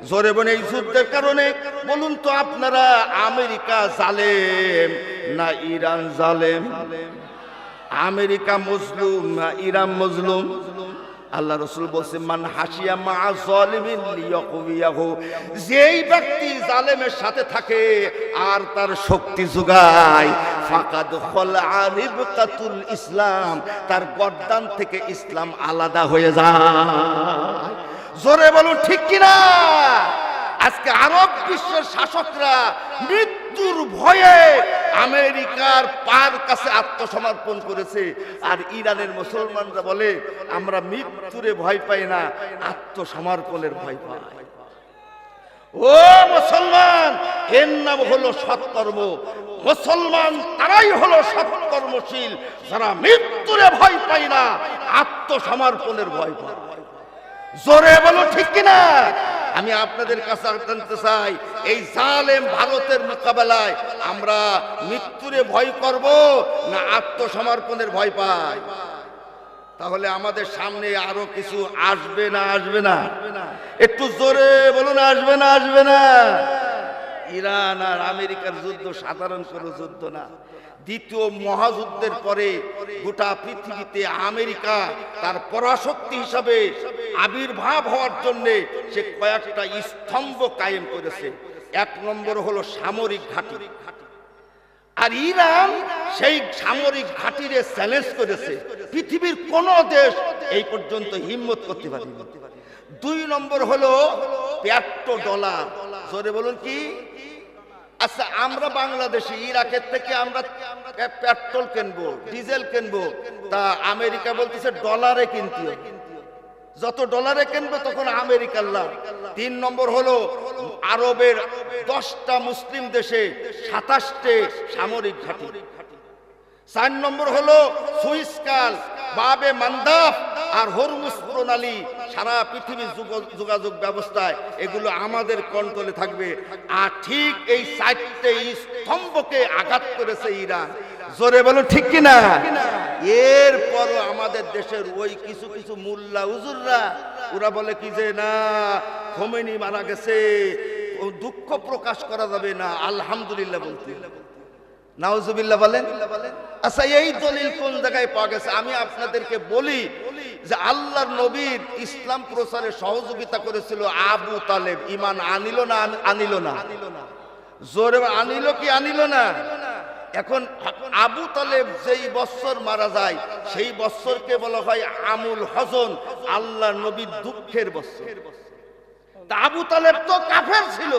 জোরে বলে এই যুদ্ধের কারণে বলুন তো আপনারা, আমেরিকা জালেম না ইরান জালেম? আমেরিকা মজলুম না ইরান মজলুম? আল্লাহ রাসূল বলছেন মান হাসিয়া মা যালিমিন লিয়াকুবিয়াহু, যেই ব্যক্তি জালেমের সাথে থাকে আর তার শক্তি যোগায়, ফাকাদ খলা রিবকাতুল ইসলাম, তার গর্দান থেকে ইসলাম আলাদা হয়ে যায়। জোরে বলুন ঠিক কিনা? আজকে আরব বিশ্বের শাসকরা মৃত্যুর ভয়ে আমেরিকার পার কাছে আত্মসমর্পণ করেছে, আর ইরানের মুসলমানরা বলে আমরা মৃত্যুরে ভয় পাই না, আত্মসমর্পণের ভয় পাই। ও মুসলমান, এর নাম হলো সৎকর্ম। মুসলমান তারাই হলো সৎকর্মশীল যারা মৃত্যুরে ভয় পায় না, আত্মসমর্পণের ভয় পায়। জোরে বলো ঠিক কিনা? আমি আপনাদের কাছে জানতে চাই, এই জালেম ভারতের মোকাবেলায় আমরা মৃত্যুরে ভয় করব না আত্মসমর্পণের ভয় পাই? তাহলে আমাদের সামনে আরো কিছু আসবে না আসবে না? একটু জোরে বলুন, আসবে না আসবে না? ইরান আর আমেরিকার যুদ্ধ সাধারণ কোনো যুদ্ধ না। দ্বিতীয় মহাযুদ্ধের পরে গোটা পৃথিবীতে আমেরিকা তার পরাশক্তি হিসাবে আবির্ভাব হওয়ার জন্য সে কয়েকটা স্তম্ভ কায়েম করেছে। এক নম্বর হলো সামরিক ঘাঁটি, আর ইরান সেই সামরিক ঘাঁটিরে চ্যালেঞ্জ করেছে, পৃথিবীর কোন দেশ এই পর্যন্ত হিম্মত করতে পারেনি। দুই নম্বর হলো $100। জোরে বলুন কি? আচ্ছা, আমরা বাংলাদেশে ইরাকের থেকে আমরা পেট্রোল কিনবো, ডিজেল কিনবো, তা আমেরিকা বলতেছে ডলারে কিনতে হবে। যত ডলারে কিনবে তখন আমেরিকার লাভ। 3 নম্বর হলো আরবের 10টা মুসলিম দেশে 27টে সামরিক ঘাঁটি। 4 নম্বর হলো সুইস কাল, বাবে মান্দাব আর হরমুজ প্রণালী, সারা পৃথিবীর যোগাযোগ ব্যবস্থায় এগুলো আমাদের কন্ট্রোলে থাকবে। আর ঠিক এই 4টে স্তম্ভকে আঘাত করেছে ইরান। জোরে বলুন ঠিক কিনা? এরপরও আমাদের দেশের ওই কিছু কিছু মুল্লা হুজুররা ওরা বলে কি যে না, খোমেনি মারা গেছে, দুঃখ প্রকাশ করা যাবে না, আলহামদুলিল্লাহ বলতে। নাউজুবিল্লাহ বলেন। আচ্ছা, এই দলিল কোন জায়গায় পাওয়া গেছে? আমি আপনাদেরকে বলি যে আল্লাহর নবীর ইসলাম প্রচারে সহযোগিতা করেছিল আবু তালেব। ঈমান আনিল না আনিল না? জোরে আনিল কি আনিল না? এখন আবু তালেব যেই বছর মারা যায় সেই বছরকে বলা হয় আমুল হজন, আল্লাহর নবীর দুঃখের বছর। তা আবু তালেব তো কাফের ছিল।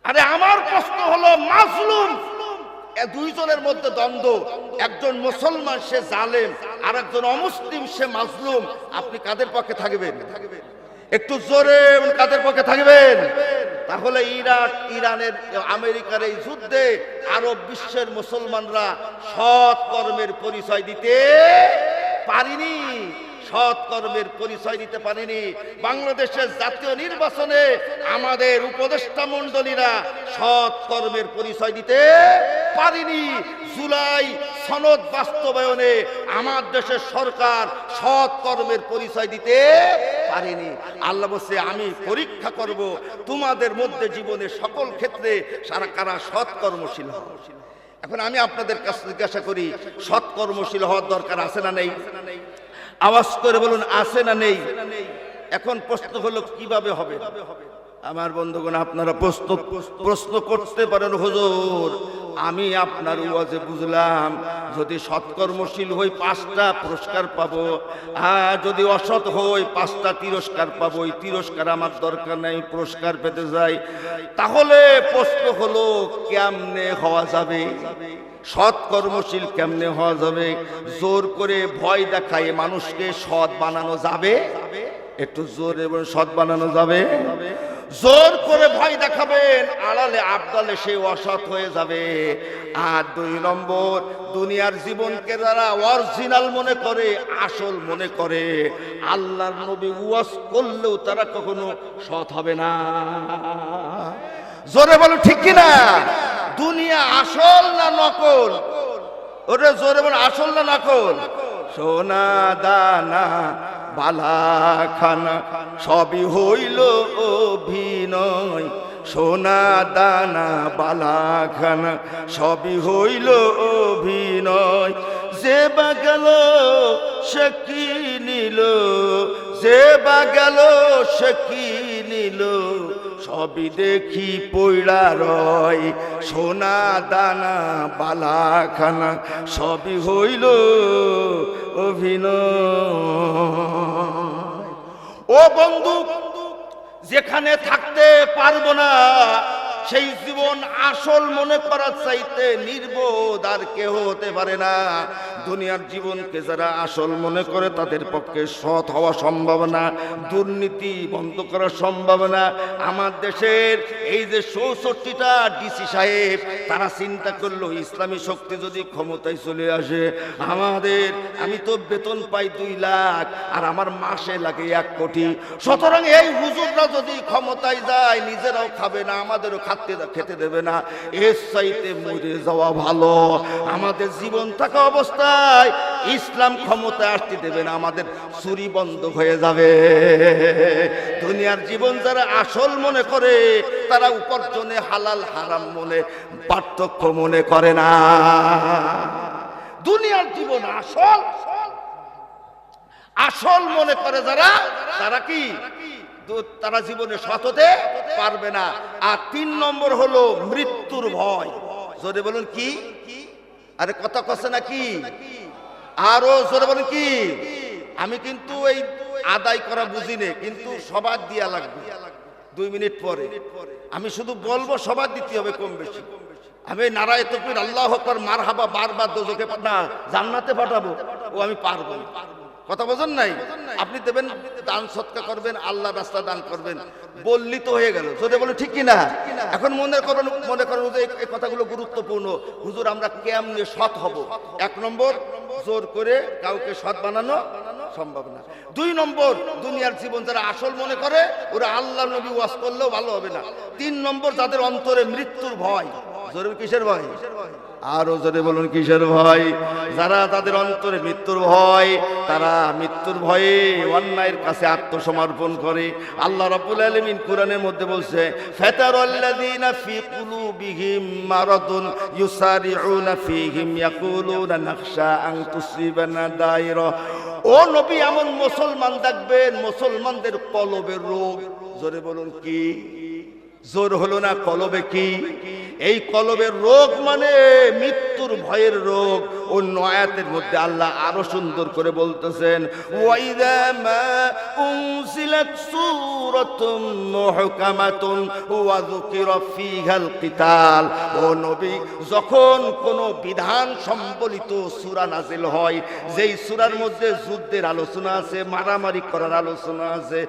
আরে আমার প্রশ্ন হলো, মাজলুম দুইজনের মধ্যে দ্বন্দ্ব, একজন মুসলমান সে জালেম আর একজন অমুসলিম সে মাজলুম, আপনি কাদের পক্ষে থাকবেন? একটু জোরে কাদের পক্ষে থাকবেন? তাহলে ইরাক ইরানের আমেরিকার এই যুদ্ধে আরব বিশ্বের মুসলমানরা সৎ কর্মের পরিচয় দিতে পারেনি, সৎ কর্মের পরিচয় দিতে পারেনি। বাংলাদেশের জাতীয় নির্বাচনে আমাদের উপদেষ্টা মণ্ডলীরা সৎ কর্মের পরিচয় দিতে পারেনি। জুলাই সনদ বাস্তবায়নে আমার দেশের সরকার সৎ কর্মের পরিচয় দিতে পারেনি। আল্লাহ বলছে আমি পরীক্ষা করব তোমাদের মধ্যে জীবনের সকল ক্ষেত্রে সারা কারা সৎ কর্মশীল হবে। এখন আমি আপনাদের কাছে জিজ্ঞাসা করি, সৎ কর্মশীল হওয়ার দরকার আছে না নেই? আওয়াজ করে বলুন, আছে না নেই? এখন প্রশ্ন হলো কিভাবে হবে? আমার বন্ধুগণ, আপনারা প্রশ্ন করতে পারেন, হুজুর আমি আপনার ওয়াজে বুঝলাম যদি সৎকর্মশীল হই 5টা পুরস্কার পাবো, আর যদি অসৎ হই 5টা তিরস্কার পাবো, এই তিরস্কার আমার দরকার নাই, পুরস্কার পেতে যাই। তাহলে প্রশ্ন হলো কেমনে হওয়া যাবে? সৎ কর্মশীল কেমনে হওয়া যাবে? জোর করে ভয় দেখায় মানুষকে সৎ বানানো যাবে? একটু জোরে সৎ বানানো যাবে? জোর করে ভয় দেখাবেন, আড়ালে আবদালে সে অসৎ হয়ে যাবে। আর 2 নম্বর, দুনিয়ার জীবনকে যারা অরিজিনাল মনে করে, আসল মনে করে, আল্লাহর নবী ওয়াজ করলেও তারা কখনো সৎ হবে না। জোরে বলো ঠিক কিনা? দুনিয়া আসল না নকল? ওরে জোরে বলো, আসল না নকল? সোনা দানা বালা খানা সবই হইল অভিনয়, সোনা দানা বালা খানা সবই হইল অভিনয়। যে বা গেল সে কি নিল, যে বা গেল সে কি নিল, সবই দেখি পইড়া রয়, সোনা দানা বালাখানা সবই হইল অভিনয়। ও বন্ধু, যেখানে থাকতে পারবো না সেই জীবন আসল মনে করার চাইতে নির্বোধ আর কেউ হতে পারে না। দুনিয়ার জীবনকে যারা আসল মনে করে তাদের পক্ষে সৎ হওয়া সম্ভব না, দুর্নীতি বন্ধ করা সম্ভব না। আমার দেশের এই যে ৬৪টা ডিসি সাহেব, তারা চিন্তা করলো ইসলামী শক্তি যদি ক্ষমতায় চলে আসে, আমি তো বেতন পাই ২ লাখ আর আমার মাসে লাগে ১ কোটি, সুতরাং এই হুজুররা যদি ক্ষমতায় যায় নিজেরাও খাবে না, আমাদেরও খেতে দেবে না, এর চাইতে মরে যাওয়া ভালো। আমাদের জীবন থাকা অবস্থায় ইসলাম ক্ষমতায় আসতে দেবে না, আমাদের চুরি বন্ধ হয়ে যাবে। দুনিয়ার জীবন যারা আসল মনে করে তারা উপার্জনে হালাল হারাম মনে পার্থক্য মনে করে না। দুনিয়ার জীবন আসল মনে করে যারা, তারা কি তারা জীবনে সৎ হতে পারবে না। আর ৩ নম্বর হলো মৃত্যুর ভয়। জোরে বলুন কি? আরে কথা কছে নাকি? আরো জোরে বলুন কি? আমি কিন্তু এই আদায় করা বুঝি না, কিন্তু সবার দিয়া লাগবে 2 মিনিট পরে। আমি শুধু বলবো, সবার দিতে হবে কম বেশি। আমি নারায়ে তাকবীর আল্লাহু আকবার মারহাবা বারবার দোজখে না জান্নাতে পাঠাবো, ও আমি পারবো। কথা বোঝেন নাই? আপনি দেবেন, দান সৎকা করবেন, আল্লাহ রাস্তা দান করবেন, বললি তো হয়ে গেল। যদি বলে ঠিক কিনা? এখন মনে করেন যে এই কথাগুলো গুরুত্বপূর্ণ। হুজুর আমরা কেমনে সৎ হব? 1 নম্বর, জোর করে কাউকে সৎ বানানো সম্ভব না। 2 নম্বর, দুনিয়ার জীবন যারা আসল মনে করে ওরা আল্লাহ নবী ওয়াজ করলেও ভালো হবে না। 3 নম্বর, যাদের অন্তরে মৃত্যুর ভয়। জোরে কিসের ভয়? আরো জোরে বলুন কিসের ভয়? যারা তাদের অন্তরে মৃত্যুর ভয়, তারা মৃত্যুর ভয়ে অন্যায়ের কাছে আত্মসমর্পণ করে। আল্লাহ রাব্বুল আলামিন কোরআনের মধ্যে বলছে, ফাতারাল্লাযীনা ফী কুলুবিহিম মারাদুন ইউসারিউনা ফীহিম ইয়াকুলুনা নাখশা আন তুসিবানা দায়রা। ও নবী, এমন মুসলমান দেখবেন মুসলমানদের কলবের রোগ। জোরে বলুন কি? জোর হলো না, কলবে কি? এই কলবের রোগ মানে মৃত্যুর ভয়ের রোগ। অন্য আয়াতের মধ্যে আল্লাহ আরো সুন্দর করে বলতেছেন, ওয়াইদা মা উনজিলাত সূরাতুম মুহকামাতুন ওয়া যুকিরা ফীহাল কিতাল। ও নবী, যখন কোন বিধান সম্বলিত সূরা নাযিল হয়, যেই সূরার মধ্যে যুদ্ধের আলোচনা আছে, মারামারি করার আলোচনা আছে,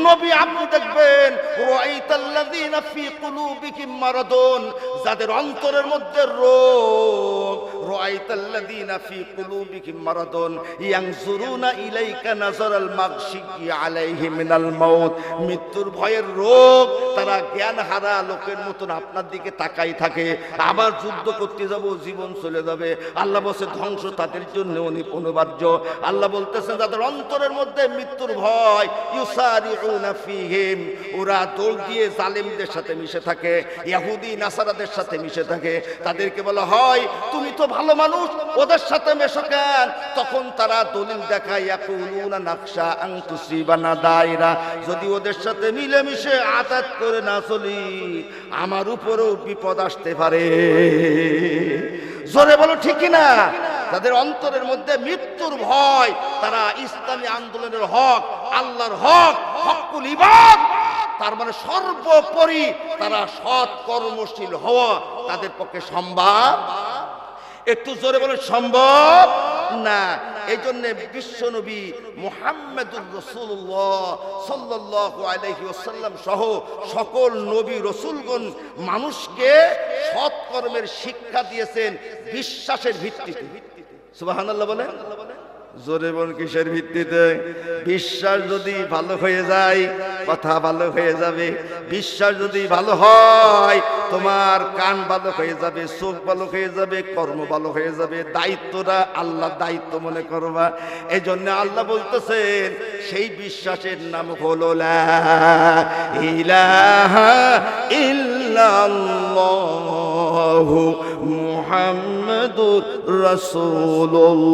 নবী আপনি দেখবেন রাআইতাল্লাযীনা ফী কুলুবিহিম মারাদুন, যাদের অন্তরের মধ্যে রোগ, রাআইতাল্লাযীনা ফী কুলুবিহিম মারাদুন ইয়ানজুরুনা ইলাইকা নাযারাল মাগশিয়্যি আলাইহি মিনাল মাউত। মৃত্যুর ভয়ের রোগ, তারা জ্ঞান হারা লোকের মতন আপনার দিকে তাকাই থাকে। আবার যুদ্ধ করতে যাব, জীবন চলে যাবে। আল্লাহ বলছে ধ্বংস তাদের জন্য অনিবার্য। আল্লাহ বলতেছেন যাদের অন্তরের মধ্যে মৃত্যুর ভয়, ইউসারিউনা ফীহিম, ওরা দৌড় দিয়ে জালেমদের সাথে মিশে থাকে, ইহুদি নাসারাদের সাথে মিশে থাকে। তাদেরকে বলা হয় তুমি তো ভালো মানুষ, ওদের সাথে মেশো কেন? তখন তারা দলিল দেখায়, ইয়াকুলুনা নাখশা আন তুসিবানা দায়রা, যদি ওদের সাথে মিলেমিশে আতাত করে না চলি আমার উপরেও বিপদ আসতে পারে। জোরে বলো ঠিক কিনা? তাদের অন্তরের মধ্যে মৃত্যুর ভয়, তারা ইসলামী আন্দোলনের হক, আল্লাহর হক, হকুল ইবাদ, তার মানে সর্বোপরি তারা সৎ কর্মশীল হওয়া তাদের পক্ষে সম্ভব। একটু জোরে বলে সম্ভব না। এই জন্য বিশ্বনবী মুহাম্মদুর রাসূলুল্লাহ সাল্লাল্লাহু আলাইহি ওয়াসাল্লাম সহ সকল নবী রাসূলগণ মানুষকে সৎ কর্মের শিক্ষা দিয়েছেন বিশ্বাসের ভিত্তিতে। সুবহানাল্লাহ বলে। জোরে বল কিসের ভিত্তিতে? বিশ্বাস যদি ভালো হয়ে যায় কথা ভালো হয়ে যাবে। বিশ্বাস যদি ভালো হয় তোমার কান ভালো হয়ে যাবে, চোখ ভালো হয়ে যাবে, কর্ম ভালো হয়ে যাবে। দায়িত্বটা আল্লাহ দায়িত্ব মনে করবা। এই জন্য আল্লাহ বলতেছেন সেই বিশ্বাসের নাম হলো লা ইলাহা ইল্লাল্লাহু মুহাম্মাদুর রাসূলুল্লাহ।